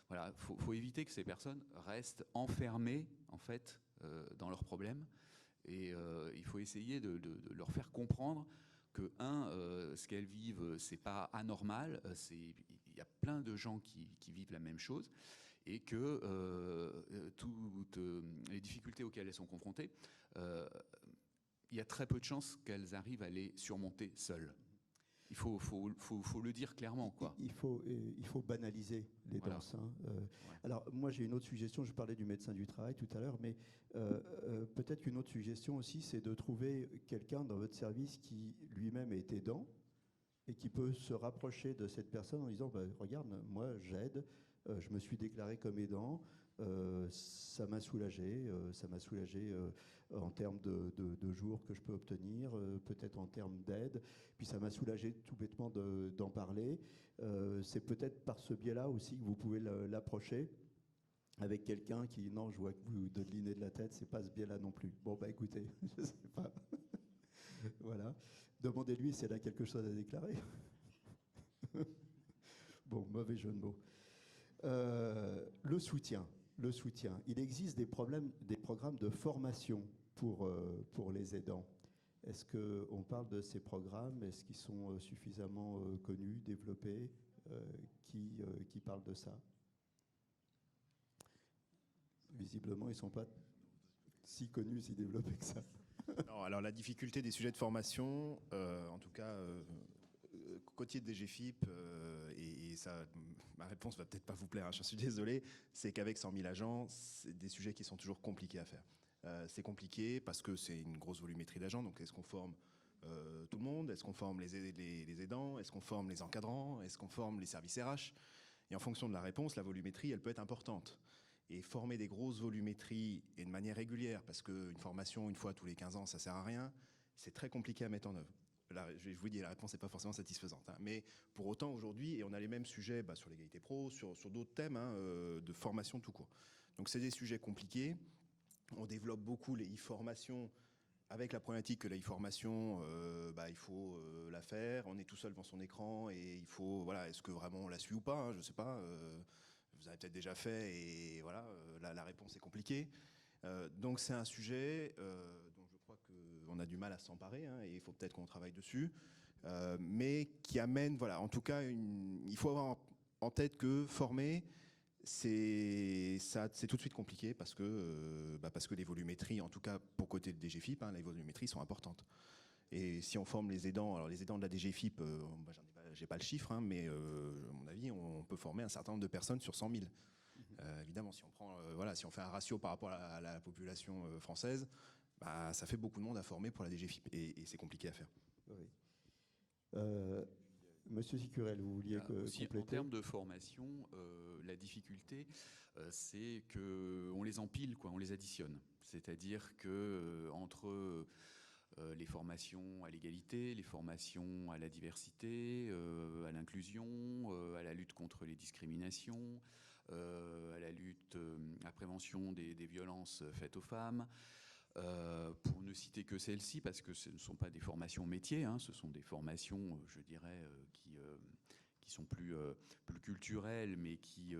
voilà, faut éviter que ces personnes restent enfermées, en fait, dans leurs problèmes. Et il faut essayer de leur faire comprendre que, ce qu'elles vivent, c'est pas anormal, il y a plein de gens qui vivent la même chose, et que toutes les difficultés auxquelles elles sont confrontées, il y a très peu de chances qu'elles arrivent à les surmonter seules. il faut le dire clairement, quoi. Il faut banaliser l'aidance. Voilà. Hein. Alors, moi, j'ai une autre suggestion. Je parlais du médecin du travail tout à l'heure, mais peut-être qu'une autre suggestion aussi, c'est de trouver quelqu'un dans votre service qui lui-même est aidant et qui peut se rapprocher de cette personne en disant bah, regarde, moi, j'aide, je me suis déclaré comme aidant. Ça m'a soulagé en termes de jours que je peux obtenir, peut-être en termes d'aide, puis ça m'a soulagé tout bêtement d'en parler. C'est peut-être par ce biais-là aussi que vous pouvez l'approcher avec quelqu'un qui, non, je vois que vous dodelinez de la tête, c'est pas ce biais-là non plus. Bon, bah écoutez, je sais pas. Voilà. Demandez-lui si elle a quelque chose à déclarer. Bon, mauvais jeu de mots. Le soutien. Il existe des programmes de formation pour les aidants. Est-ce qu'on parle de ces programmes? Est-ce qu'ils sont suffisamment connus, développés? Qui parle de ça? Visiblement, ils ne sont pas si connus, si développés que ça. Non, alors la difficulté des sujets de formation, en tout cas, côté de DGFIP, et ça, ma réponse va peut-être pas vous plaire, hein, je suis désolé, c'est qu'avec 100 000 agents, c'est des sujets qui sont toujours compliqués à faire. C'est compliqué parce que c'est une grosse volumétrie d'agents, donc est-ce qu'on forme tout le monde? Est-ce qu'on forme les aidants? Est-ce qu'on forme les encadrants? Est-ce qu'on forme les services RH? Et en fonction de la réponse, la volumétrie, elle peut être importante. Et former des grosses volumétries et de manière régulière, parce qu'une formation une fois tous les 15 ans, ça sert à rien, c'est très compliqué à mettre en œuvre. Là, je vous dis, la réponse n'est pas forcément satisfaisante. Hein. Mais pour autant, aujourd'hui, et on a les mêmes sujets sur l'égalité pro, sur d'autres thèmes de formation tout court. Donc c'est des sujets compliqués. On développe beaucoup les e-formations avec la problématique que la e-formation, il faut la faire. On est tout seul devant son écran et il faut, voilà, est-ce que vraiment on la suit ou pas, hein, je ne sais pas. Vous avez peut-être déjà fait et voilà, la réponse est compliquée. Donc c'est un sujet dont je crois qu'on a du mal à s'emparer, hein, et il faut peut-être qu'on travaille dessus, mais qui amène, voilà, en tout cas, il faut avoir en tête que former, c'est tout de suite compliqué parce que les volumétries, en tout cas pour côté de DGFIP, hein, les volumétries sont importantes. Et si on forme les aidants, alors les aidants de la DGFIP, j'ai pas le chiffre, hein, mais à mon avis, on peut former un certain nombre de personnes sur 100 000. Évidemment, si on prend, si on fait un ratio par rapport à la population française, ça fait beaucoup de monde à former pour la DGFIP, et c'est compliqué à faire. Oui. Monsieur Sicurel, vous vouliez aussi, compléter? en termes de formation, la difficulté, c'est qu'on les empile, quoi, on les additionne. C'est-à-dire que entre les formations à l'égalité, les formations à la diversité, à l'inclusion, à la lutte contre les discriminations, à la lutte, à la prévention des violences faites aux femmes, pour ne citer que celles-ci, parce que ce ne sont pas des formations métiers, hein, ce sont des formations, je dirais, qui sont plus culturelles, mais qui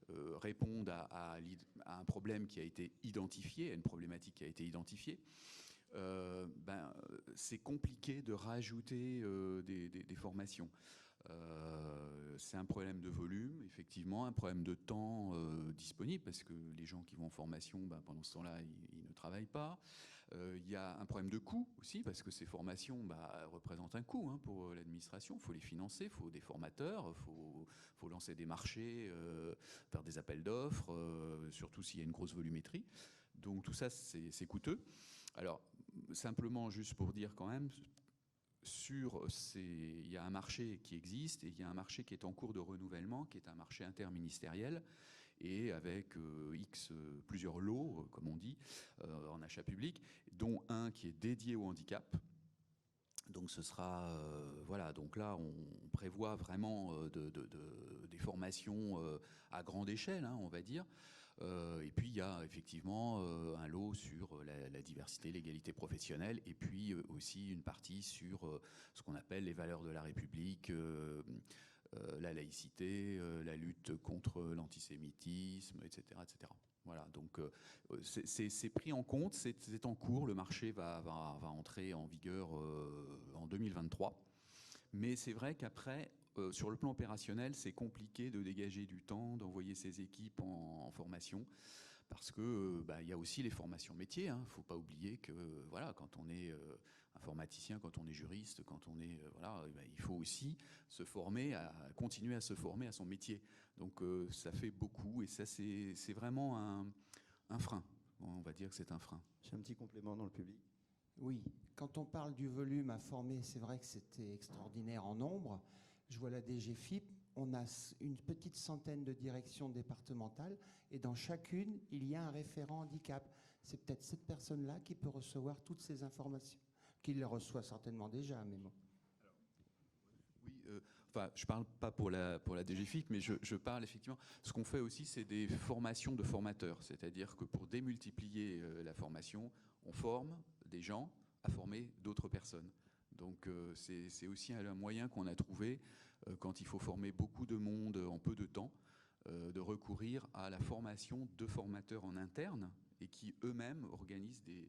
répondent à un problème qui a été identifié, à une problématique qui a été identifiée. C'est compliqué de rajouter des formations. C'est un problème de volume, effectivement, un problème de temps disponible, parce que les gens qui vont en formation, pendant ce temps-là, ils ne travaillent pas. Il y a un problème de coût aussi, parce que ces formations représentent un coût, hein, pour l'administration. Il faut les financer, il faut des formateurs, il faut lancer des marchés, faire des appels d'offres, surtout s'il y a une grosse volumétrie. Donc tout ça, c'est coûteux. Alors, simplement, juste pour dire quand même, il y a un marché qui existe et il y a un marché qui est en cours de renouvellement, qui est un marché interministériel et avec plusieurs lots, comme on dit, en achat public, dont un qui est dédié au handicap. Donc ce sera, donc là on prévoit vraiment des formations à grande échelle, hein, on va dire. Et puis il y a effectivement un lot sur la diversité, l'égalité professionnelle, et puis aussi une partie sur ce qu'on appelle les valeurs de la République, la laïcité, la lutte contre l'antisémitisme, etc., etc. Voilà, donc c'est pris en compte, c'est en cours, le marché va entrer en vigueur en 2023. Mais c'est vrai qu'après, sur le plan opérationnel, c'est compliqué de dégager du temps, d'envoyer ses équipes en formation, parce que il y a aussi les formations métiers. Il ne faut pas oublier que voilà, quand on est informaticien, quand on est juriste, quand on est il faut aussi se former, continuer à se former à son métier. Donc ça fait beaucoup, et ça c'est vraiment un frein. On va dire que c'est un frein. J'ai un petit complément dans le public. Oui, quand on parle du volume à former, c'est vrai que c'était extraordinaire en nombre. Je vois la DGFIP, on a une petite centaine de directions départementales et dans chacune, il y a un référent handicap. C'est peut-être cette personne-là qui peut recevoir toutes ces informations, qui les reçoit certainement déjà, mais bon. Oui, je ne parle pas pour la DGFIP, mais je parle effectivement. Ce qu'on fait aussi, c'est des formations de formateurs. C'est-à-dire que pour démultiplier la formation, on forme des gens à former d'autres personnes. Donc c'est aussi un moyen qu'on a trouvé, quand il faut former beaucoup de monde en peu de temps, de recourir à la formation de formateurs en interne et qui eux-mêmes organisent des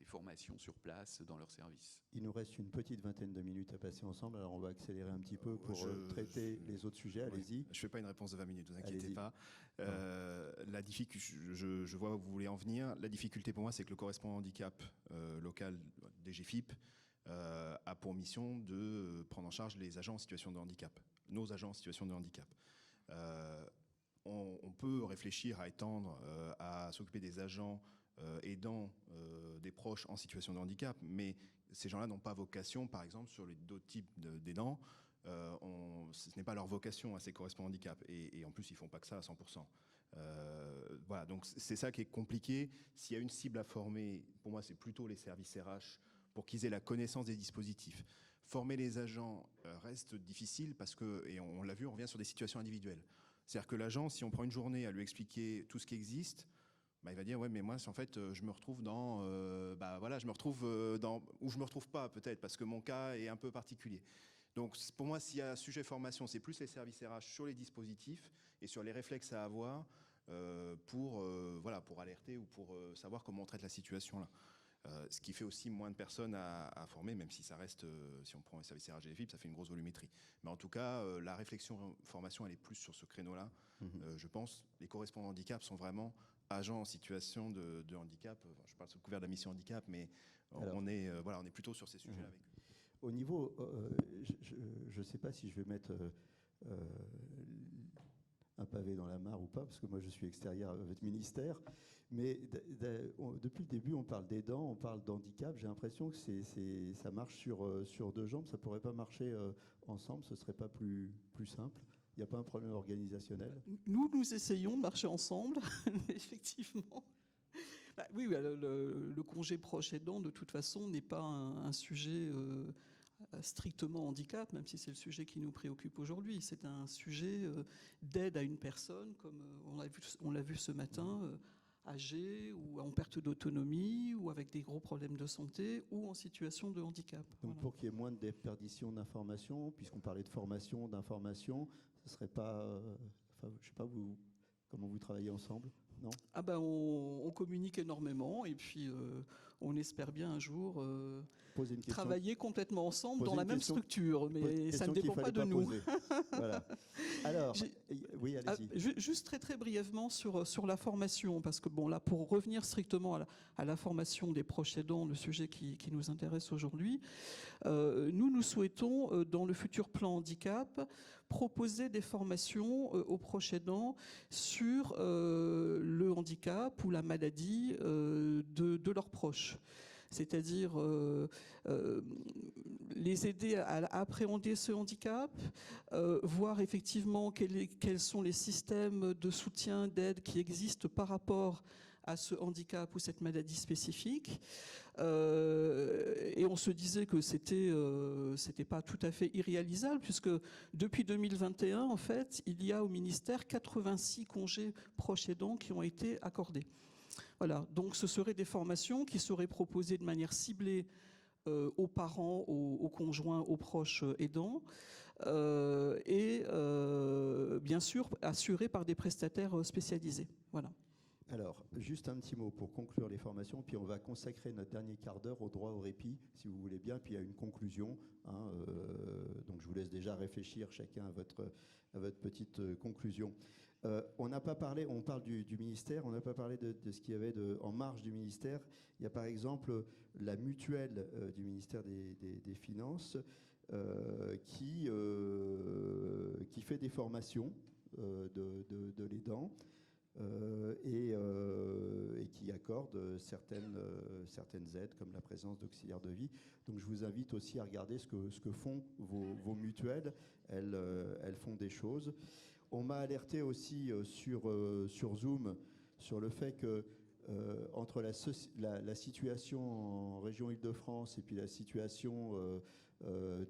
formations sur place dans leur service. Il nous reste une petite vingtaine de minutes à passer ensemble, alors on va accélérer un petit peu pour traiter les autres sujets. Allez-y. Je ne fais pas une réponse de 20 minutes, ne vous inquiétez pas. La difficulté, je vois où vous voulez en venir. La difficulté pour moi, c'est que le correspondant handicap local DGFIP a pour mission de prendre en charge les agents en situation de handicap, nos agents en situation de handicap. On peut réfléchir à étendre, à s'occuper des agents aidant des proches en situation de handicap, mais ces gens-là n'ont pas vocation, par exemple, sur d'autres types d'aidants, ce n'est pas leur vocation à ces correspondants handicap, et en plus ils ne font pas que ça à 100%. Voilà, donc c'est ça qui est compliqué. S'il y a une cible à former, pour moi c'est plutôt les services RH, pour qu'ils aient la connaissance des dispositifs. Former les agents reste difficile parce que, et on l'a vu, on revient sur des situations individuelles. C'est-à-dire que l'agent, si on prend une journée à lui expliquer tout ce qui existe, il va dire ouais, mais moi en fait je me retrouve dans je me retrouve dans, ou je me retrouve pas peut-être parce que mon cas est un peu particulier. Donc pour moi, s'il y a un sujet formation, c'est plus les services RH sur les dispositifs et sur les réflexes à avoir pour alerter ou pour savoir comment on traite la situation là. Ce qui fait aussi moins de personnes à former, même si ça reste, si on prend les services RH et les FIP, ça fait une grosse volumétrie. Mais en tout cas, la réflexion formation, elle est plus sur ce créneau-là. Je pense les correspondants handicap sont vraiment agents en situation de handicap. Je parle sous le couvert de la mission handicap, mais on est plutôt sur ces sujets-là avec eux. Au niveau, je ne sais pas si je vais mettre un pavé dans la mare ou pas, parce que moi je suis extérieur à votre ministère, mais depuis le début on parle d'aidants, on parle d'handicap, j'ai l'impression que ça marche sur deux jambes, ça ne pourrait pas marcher ensemble, ce ne serait pas plus simple? Il n'y a pas un problème organisationnel? Nous essayons de marcher ensemble, effectivement. Oui, le congé proche aidant, de toute façon, n'est pas un sujet strictement handicap, même si c'est le sujet qui nous préoccupe aujourd'hui. C'est un sujet d'aide à une personne, comme on l'a vu ce matin, âgée ou en perte d'autonomie ou avec des gros problèmes de santé ou en situation de handicap. Donc voilà. pour qu'il y ait moins de déperdition d'informations, puisqu'on parlait de formation, d'information, ce serait pas... je ne sais pas, comment vous travaillez ensemble? Non? On communique énormément et puis on espère bien un jour travailler complètement ensemble dans la même structure, mais ça ne dépend pas de nous. Voilà. Alors, oui, allez-y. Juste très très brièvement sur la formation, parce que bon là, pour revenir strictement à la formation des proches aidants, le sujet qui nous intéresse aujourd'hui, nous souhaitons dans le futur plan handicap proposer des formations aux proches aidants sur le handicap ou la maladie de leurs proches. C'est-à-dire les aider à appréhender ce handicap, voir effectivement quels sont les systèmes de soutien, d'aide qui existent par rapport à ce handicap ou cette maladie spécifique. Et on se disait que c'était pas tout à fait irréalisable, puisque depuis 2021, en fait, il y a au ministère 86 congés proches aidants qui ont été accordés. Voilà, donc ce seraient des formations qui seraient proposées de manière ciblée aux parents, aux conjoints, aux proches aidants, et bien sûr assurées par des prestataires spécialisés. Voilà. Alors, juste un petit mot pour conclure les formations, puis on va consacrer notre dernier quart d'heure au droit au répit, si vous voulez bien, puis il y a une conclusion. Donc je vous laisse déjà réfléchir chacun à votre petite conclusion. On n'a pas parlé, on parle du ministère, on n'a pas parlé de ce qu'il y avait en marge du ministère. Il y a par exemple la mutuelle du ministère des Finances qui fait des formations de l'aidant et qui accorde certaines aides comme la présence d'auxiliaires de vie. Donc je vous invite aussi à regarder ce que font vos mutuelles. Elles font des choses. On m'a alerté aussi sur Zoom sur le fait que entre la situation en région Île-de-France et puis la situation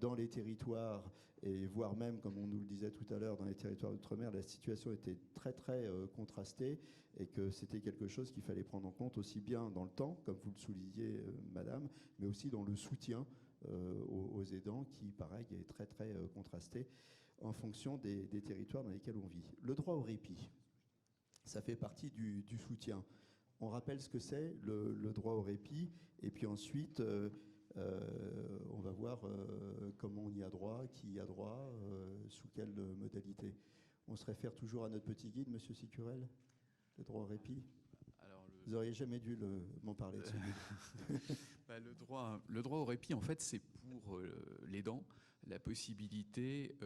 dans les territoires, et voire même, comme on nous le disait tout à l'heure, dans les territoires d'outre-mer, la situation était très très contrastée et que c'était quelque chose qu'il fallait prendre en compte aussi bien dans le temps, comme vous le souligniez, madame, mais aussi dans le soutien aux aidants qui, pareil, est très très contrasté en fonction des territoires dans lesquels on vit. Le droit au répit, ça fait partie du soutien. On rappelle ce que c'est le droit au répit, et puis ensuite, on va voir comment on y a droit, qui y a droit, sous quelle modalité. On se réfère toujours à notre petit guide, Monsieur Sicurel, le droit au répit. Vous n'auriez jamais dû m'en parler de ce guide. Le droit au répit, en fait, c'est pour l'aidant la possibilité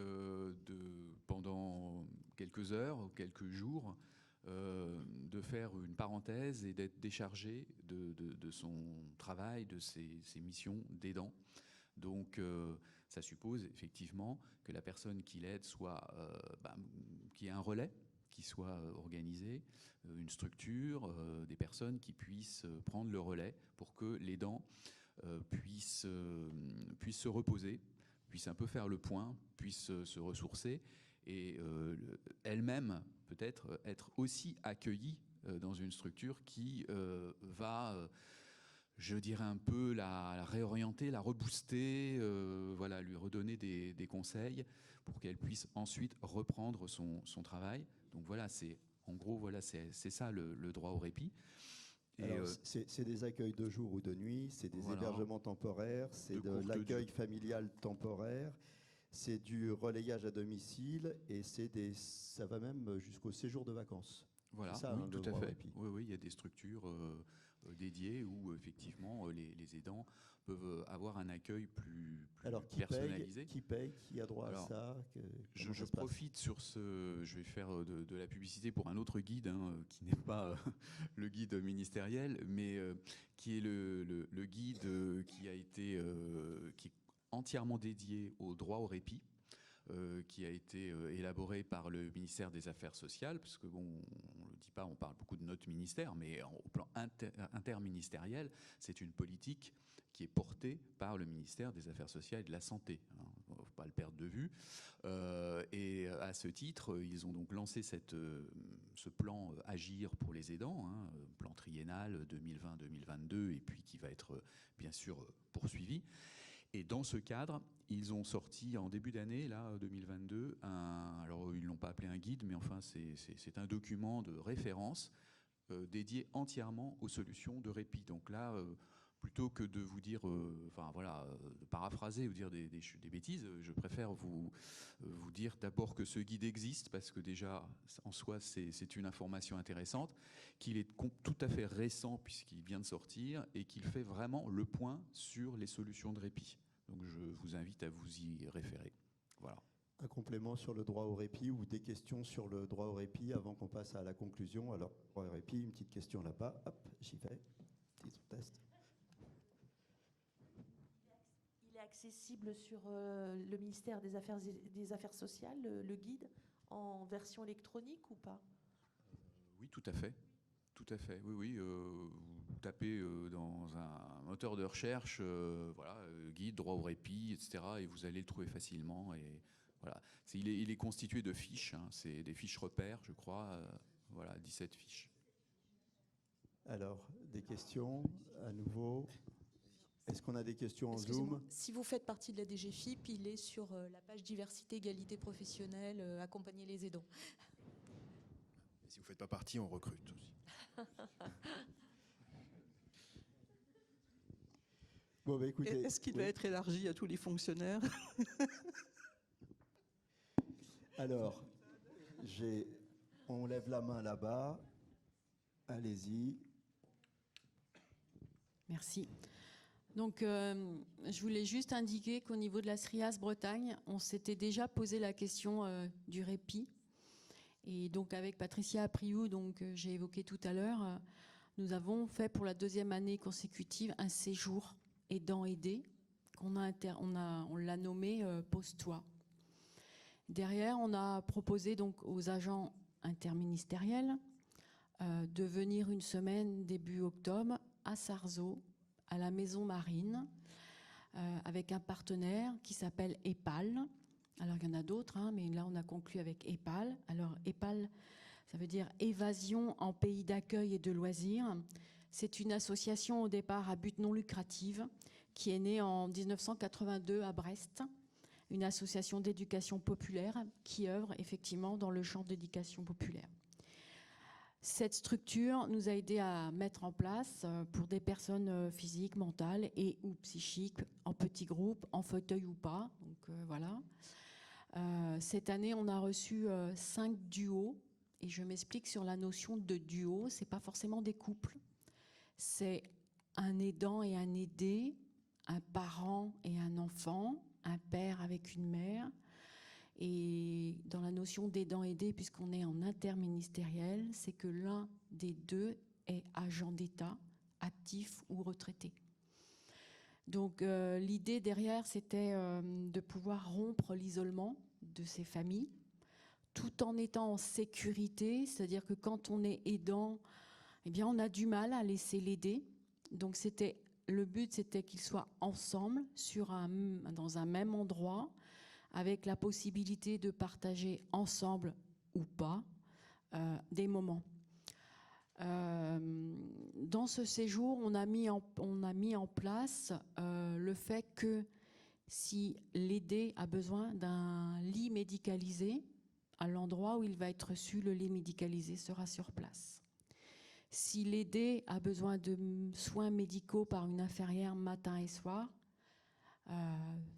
pendant quelques heures ou quelques jours, de faire une parenthèse et d'être déchargé de son travail, de ses missions d'aidant. Donc, ça suppose effectivement que la personne qui l'aide qu'il y ait un relais qui soit organisé, une structure, des personnes qui puissent prendre le relais pour que l'aidant puisse se reposer, puisse un peu faire le point, puisse se ressourcer et elle-même peut-être être aussi accueillie dans une structure qui va, je dirais un peu la réorienter, la rebooster, voilà, lui redonner des conseils pour qu'elle puisse ensuite reprendre son travail. Donc voilà, en gros, voilà, c'est ça le droit au répit. C'est des accueils de jour ou de nuit, c'est des hébergements temporaires, c'est de l'accueil familial temporaire, c'est du relayage à domicile et ça va même jusqu'au séjour de vacances. Voilà, ça, oui, hein, tout à fait. Oui, il y a des structures dédiées où effectivement les aidants peuvent avoir un accueil plus personnalisé. Qui paye, qui a droit à ça? Je profite sur je vais faire de la publicité pour un autre guide qui n'est pas le guide ministériel, mais qui est le guide qui est entièrement dédié au droit au répit. Qui a été élaboré par le ministère des Affaires sociales, parce que bon, on le dit pas, on parle beaucoup de notre ministère, mais au plan interministériel, c'est une politique qui est portée par le ministère des Affaires sociales et de la Santé. Il ne faut pas le perdre de vue. Et à ce titre, ils ont donc lancé ce plan Agir pour les aidants, plan triennal 2020-2022, et puis qui va être bien sûr poursuivi. Et dans ce cadre, ils ont sorti en début d'année, là, 2022, alors ils ne l'ont pas appelé un guide, mais enfin c'est un document de référence dédié entièrement aux solutions de répit. Donc là, plutôt que de vous dire, de paraphraser ou dire des bêtises, je préfère vous dire d'abord que ce guide existe, parce que déjà, en soi, c'est une information intéressante, qu'il est tout à fait récent puisqu'il vient de sortir et qu'il fait vraiment le point sur les solutions de répit. Donc je vous invite à vous y référer. Voilà. Un complément sur le droit au répit ou des questions sur le droit au répit avant qu'on passe à la conclusion. Alors, droit au répit, une petite question là-bas. Hop, j'y vais. Petit test. Il est accessible sur le ministère des Affaires sociales, le guide, en version électronique ou pas? Oui, tout à fait. Tout à fait, oui. Vous tapez dans un moteur de recherche, guide, droit au répit, etc. Et vous allez le trouver facilement. Et voilà. Il est constitué de fiches, c'est des fiches repères, je crois. 17 fiches. Alors, des questions à nouveau? Est-ce qu'on a des questions en Zoom? Si vous faites partie de la DGFIP, il est sur la page diversité, égalité professionnelle, accompagner les aidants. Et si vous ne faites pas partie, on recrute aussi. Bon, bah, écoutez, est-ce qu'il va être élargi à tous les fonctionnaires? On lève la main là-bas. Allez-y. Merci. Donc, je voulais juste indiquer qu'au niveau de la SRIAS Bretagne, on s'était déjà posé la question du répit. Et donc, avec Patricia Apriou, donc j'ai évoqué tout à l'heure, nous avons fait pour la 2e année consécutive un séjour aidant-aidé qu'on on l'a nommé Pose-toi. Derrière, on a proposé donc aux agents interministériels de venir une semaine début octobre à Sarzeau, à la Maison Marine, avec un partenaire qui s'appelle EPAL. Alors, il y en a d'autres, hein, mais là, on a conclu avec EPAL. Alors, EPAL, ça veut dire Évasion en pays d'accueil et de loisirs. C'est une association au départ à but non lucratif qui est née en 1982 à Brest, une association d'éducation populaire qui œuvre effectivement dans le champ d'éducation populaire. Cette structure nous a aidé à mettre en place pour des personnes physiques, mentales et ou psychiques, en petits groupes, en fauteuil ou pas. Donc voilà. Cette année, on a reçu 5 duos. Et je m'explique sur la notion de duo. Ce n'est pas forcément des couples. C'est un aidant et un aidé, un parent et un enfant, un père avec une mère. Et dans la notion d'aidant-aidé, puisqu'on est en interministériel, c'est que l'un des deux est agent d'État, actif ou retraité. Donc l'idée derrière, c'était de pouvoir rompre l'isolement de ces familles, tout en étant en sécurité, c'est-à-dire que quand on est aidant, eh bien on a du mal à laisser l'aider. Donc le but, c'était qu'ils soient ensemble dans un même endroit, avec la possibilité de partager ensemble ou pas des moments. Dans ce séjour, on a mis en place le fait que si l'aidé a besoin d'un lit médicalisé, à l'endroit où il va être reçu, le lit médicalisé sera sur place. Si l'aidé a besoin de soins médicaux par une infirmière matin et soir,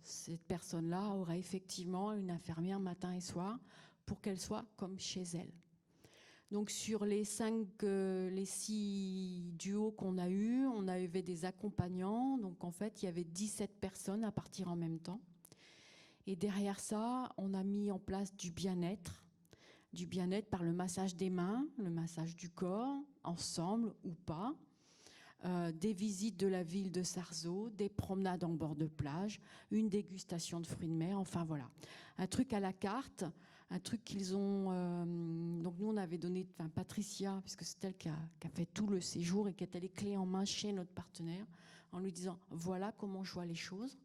cette personne-là aura effectivement une infirmière matin et soir pour qu'elle soit comme chez elle. Donc sur les 6 duos qu'on a eus, on avait des accompagnants. Donc en fait, il y avait 17 personnes à partir en même temps. Et derrière ça, on a mis en place du bien-être par le massage des mains, le massage du corps, ensemble ou pas. Des visites de la ville de Sarzeau, des promenades en bord de plage, une dégustation de fruits de mer, enfin voilà. Un truc à la carte, un truc qu'ils ont... donc nous, on avait donné, Patricia, puisque c'est elle qui a fait tout le séjour et qui était les clés en main chez notre partenaire, en lui disant, voilà comment je vois les choses.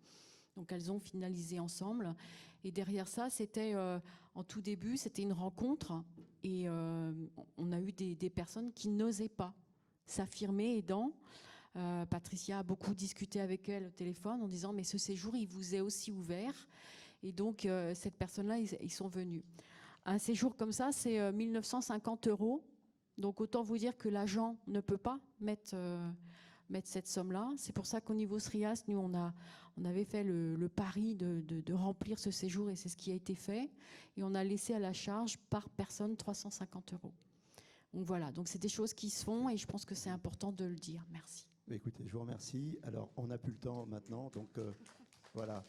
Donc elles ont finalisé ensemble. Et derrière ça, c'était, en tout début, c'était une rencontre. Et on a eu des personnes qui n'osaient pas s'affirmer aidant. Patricia a beaucoup discuté avec elle au téléphone en disant mais ce séjour il vous est aussi ouvert, et donc cette personne-là ils sont venus. Un séjour comme ça c'est 1 950 €, donc autant vous dire que l'agent ne peut pas mettre cette somme-là. C'est pour ça qu'au niveau SRIAS, nous on avait fait le pari de remplir ce séjour, et c'est ce qui a été fait, et on a laissé à la charge par personne 350 €. Donc voilà, donc c'est des choses qui se font et je pense que c'est important de le dire. Merci. Écoutez, je vous remercie. Alors, on n'a plus le temps maintenant, donc voilà.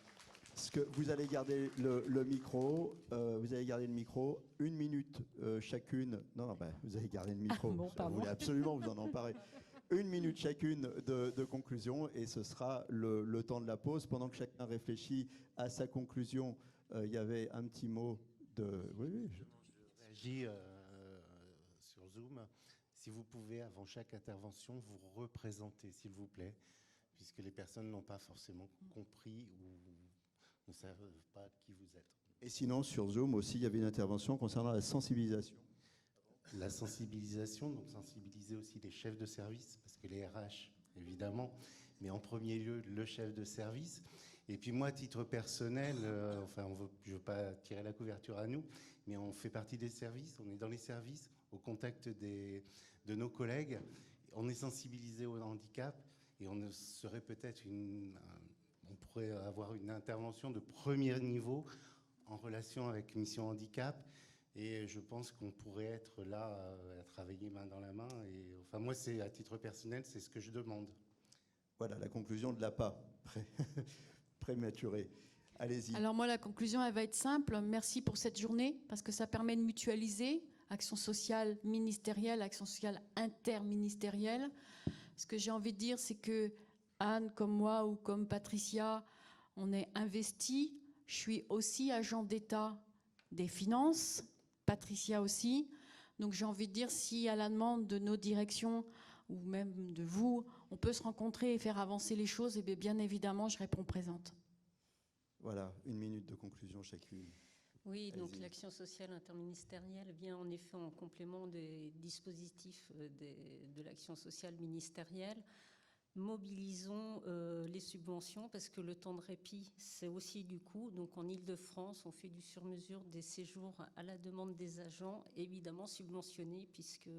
Vous allez garder le micro. Vous allez garder le micro. 1 minute chacune. Non, vous allez garder le micro. Bon, vous voulez absolument vous en emparer. 1 minute chacune de conclusion, et ce sera le temps de la pause. Pendant que chacun réfléchit à sa conclusion, il y avait un petit mot de... Oui. Je réagis sur Zoom. Si vous pouvez, avant chaque intervention, vous représenter, s'il vous plaît, puisque les personnes n'ont pas forcément compris ou ne savent pas qui vous êtes. Et sinon, sur Zoom aussi, il y avait une intervention concernant la sensibilisation. La sensibilisation, donc sensibiliser aussi les chefs de service, parce que les RH, évidemment, mais en premier lieu, le chef de service. Et puis moi, à titre personnel, je ne veux pas tirer la couverture à nous, mais on fait partie des services, on est dans les services, au contact de nos collègues, on est sensibilisé au handicap, et on serait peut-être on pourrait avoir une intervention de premier niveau en relation avec Mission Handicap, Et je pense qu'on pourrait être là à travailler main dans la main. Et, enfin, moi, c'est à titre personnel, c'est ce que je demande. Voilà, la conclusion de l'APA, prématurée. Allez-y. Alors moi, la conclusion, elle va être simple. Merci pour cette journée, parce que ça permet de mutualiser action sociale ministérielle, action sociale interministérielle. Ce que j'ai envie de dire, c'est que Anne, comme moi ou comme Patricia, on est investis. Je suis aussi agent d'État des finances, Patricia aussi. Donc j'ai envie de dire, si à la demande de nos directions ou même de vous, on peut se rencontrer et faire avancer les choses, et bien évidemment, je réponds présente. Voilà, 1 minute de conclusion chacune. Oui, donc l'action sociale interministérielle vient en effet en complément des dispositifs de l'action sociale ministérielle. Mobilisons les subventions parce que le temps de répit, c'est aussi du coût. Donc en Ile-de-France, on fait du sur-mesure des séjours à la demande des agents, évidemment subventionnés puisque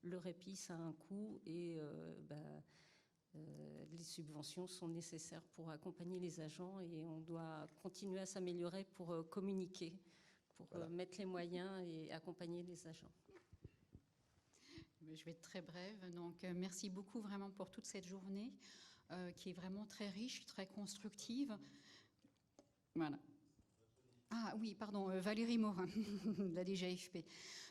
le répit, ça a un coût et les subventions sont nécessaires pour accompagner les agents et on doit continuer à s'améliorer pour communiquer, pour mettre les moyens et accompagner les agents. Je vais être très brève. Donc, merci beaucoup vraiment pour toute cette journée qui est vraiment très riche, très constructive. Voilà. Ah oui, pardon, Valérie Morin, de la DGFP.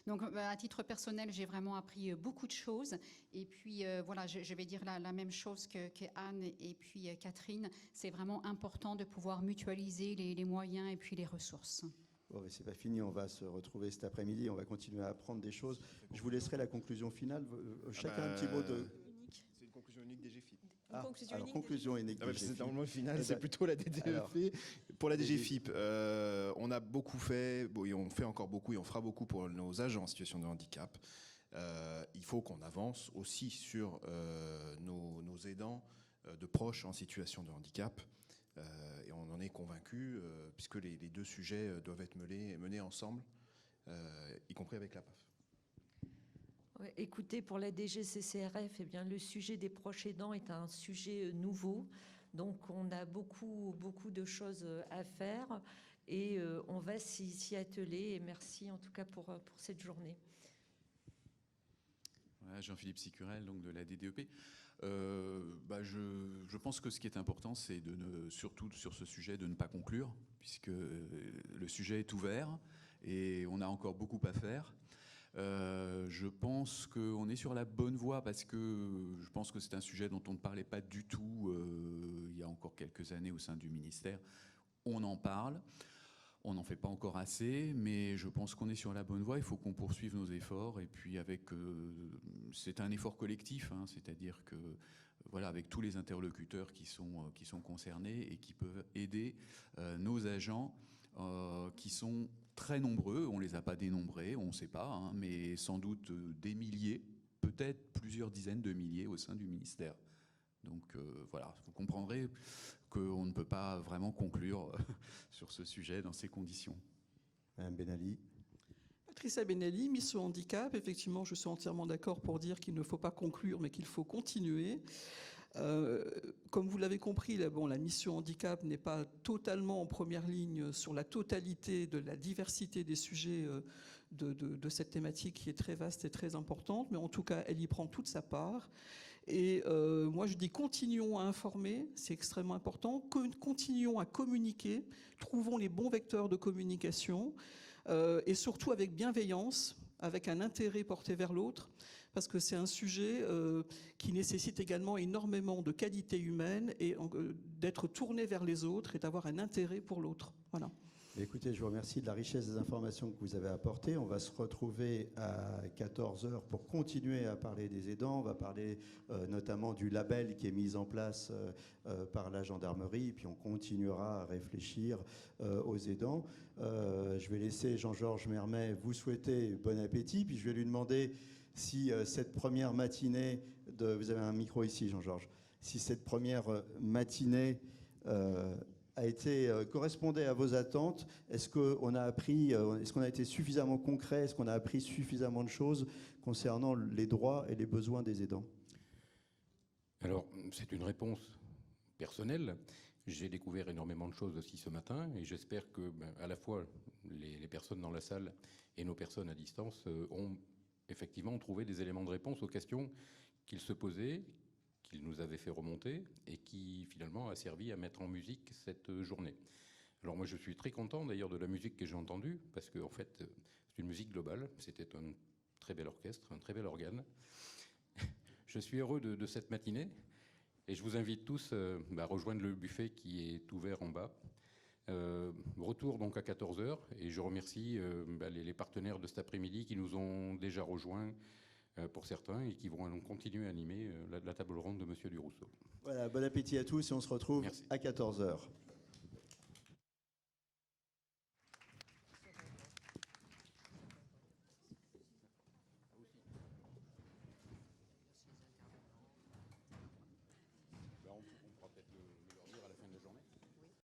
Donc, à titre personnel, j'ai vraiment appris beaucoup de choses. Et puis, voilà, je vais dire la même chose que Anne et puis Catherine. C'est vraiment important de pouvoir mutualiser les moyens et puis les ressources. Bon, c'est pas fini, on va se retrouver cet après-midi, on va continuer à apprendre des choses. Je vous laisserai la conclusion finale. Chacun un petit mot de... C'est une conclusion unique des GFIP. Conclusion unique des GFIP. Normalement, le final, c'est plutôt la DDEP. Pour la DGFIP, on a beaucoup fait, et on fait encore beaucoup, et on fera beaucoup pour nos agents en situation de handicap. Il faut qu'on avance aussi sur nos aidants de proches en situation de handicap. Et on en est convaincu, puisque les deux sujets doivent être menés ensemble, y compris avec la PAF. Ouais, écoutez, pour la DGCCRF, eh bien, le sujet des proches aidants est un sujet nouveau. Donc, on a beaucoup de choses à faire et on va s'y atteler. Et merci en tout cas pour cette journée. Voilà, Jean-Philippe Sicurel, donc de la DDEP. Je pense que ce qui est important, c'est surtout sur ce sujet, de ne pas conclure, puisque le sujet est ouvert et on a encore beaucoup à faire. Je pense qu'on est sur la bonne voie parce que je pense que c'est un sujet dont on ne parlait pas du tout il y a encore quelques années au sein du ministère. On en parle. On n'en fait pas encore assez, mais je pense qu'on est sur la bonne voie. Il faut qu'on poursuive nos efforts. Et puis, c'est un effort collectif, hein, c'est-à-dire que, voilà, avec tous les interlocuteurs qui sont concernés et qui peuvent aider nos agents, qui sont très nombreux. On ne les a pas dénombrés, on ne sait pas, hein, mais sans doute des milliers, peut-être plusieurs dizaines de milliers au sein du ministère. Donc voilà, vous comprendrez qu'on ne peut pas vraiment conclure sur ce sujet dans ces conditions. Madame Benali. Patricia Benali, Mission Handicap. Effectivement, je suis entièrement d'accord pour dire qu'il ne faut pas conclure, mais qu'il faut continuer. Comme vous l'avez compris, la mission handicap n'est pas totalement en première ligne sur la totalité de la diversité des sujets de cette thématique qui est très vaste et très importante, mais en tout cas, elle y prend toute sa part. Et moi, je dis continuons à informer, c'est extrêmement important. Continuons à communiquer, trouvons les bons vecteurs de communication et surtout avec bienveillance, avec un intérêt porté vers l'autre, parce que c'est un sujet qui nécessite également énormément de qualité humaine et d'être tourné vers les autres et d'avoir un intérêt pour l'autre. Voilà. Écoutez, je vous remercie de la richesse des informations que vous avez apportées. On va se retrouver à 14h pour continuer à parler des aidants. On va parler notamment du label qui est mis en place par la gendarmerie. Et puis on continuera à réfléchir aux aidants. Je vais laisser Jean-Georges Mermet vous souhaiter bon appétit. Puis je vais lui demander si cette première matinée vous avez un micro ici, Jean-Georges. Si cette première matinée correspondait à vos attentes. Est-ce qu'on a été suffisamment concret? Est-ce qu'on a appris suffisamment de choses concernant les droits et les besoins des aidants? Alors, c'est une réponse personnelle. J'ai découvert énormément de choses aussi ce matin et j'espère que à la fois les personnes dans la salle et nos personnes à distance ont effectivement trouvé des éléments de réponse aux questions qu'ils se posaient, qu'ils nous avaient fait remonter et qui finalement a servi à mettre en musique cette journée. Alors moi je suis très content d'ailleurs de la musique que j'ai entendue parce qu'en fait c'est une musique globale, c'était un très bel orchestre, un très bel organe. Je suis heureux de cette matinée et je vous invite tous à rejoindre le buffet qui est ouvert en bas. Retour donc à 14h et je remercie les partenaires de cet après-midi qui nous ont déjà rejoints pour certains et qui vont donc continuer à animer la table ronde de Monsieur Durousseau. Voilà, bon appétit à tous et on se retrouve à 14h.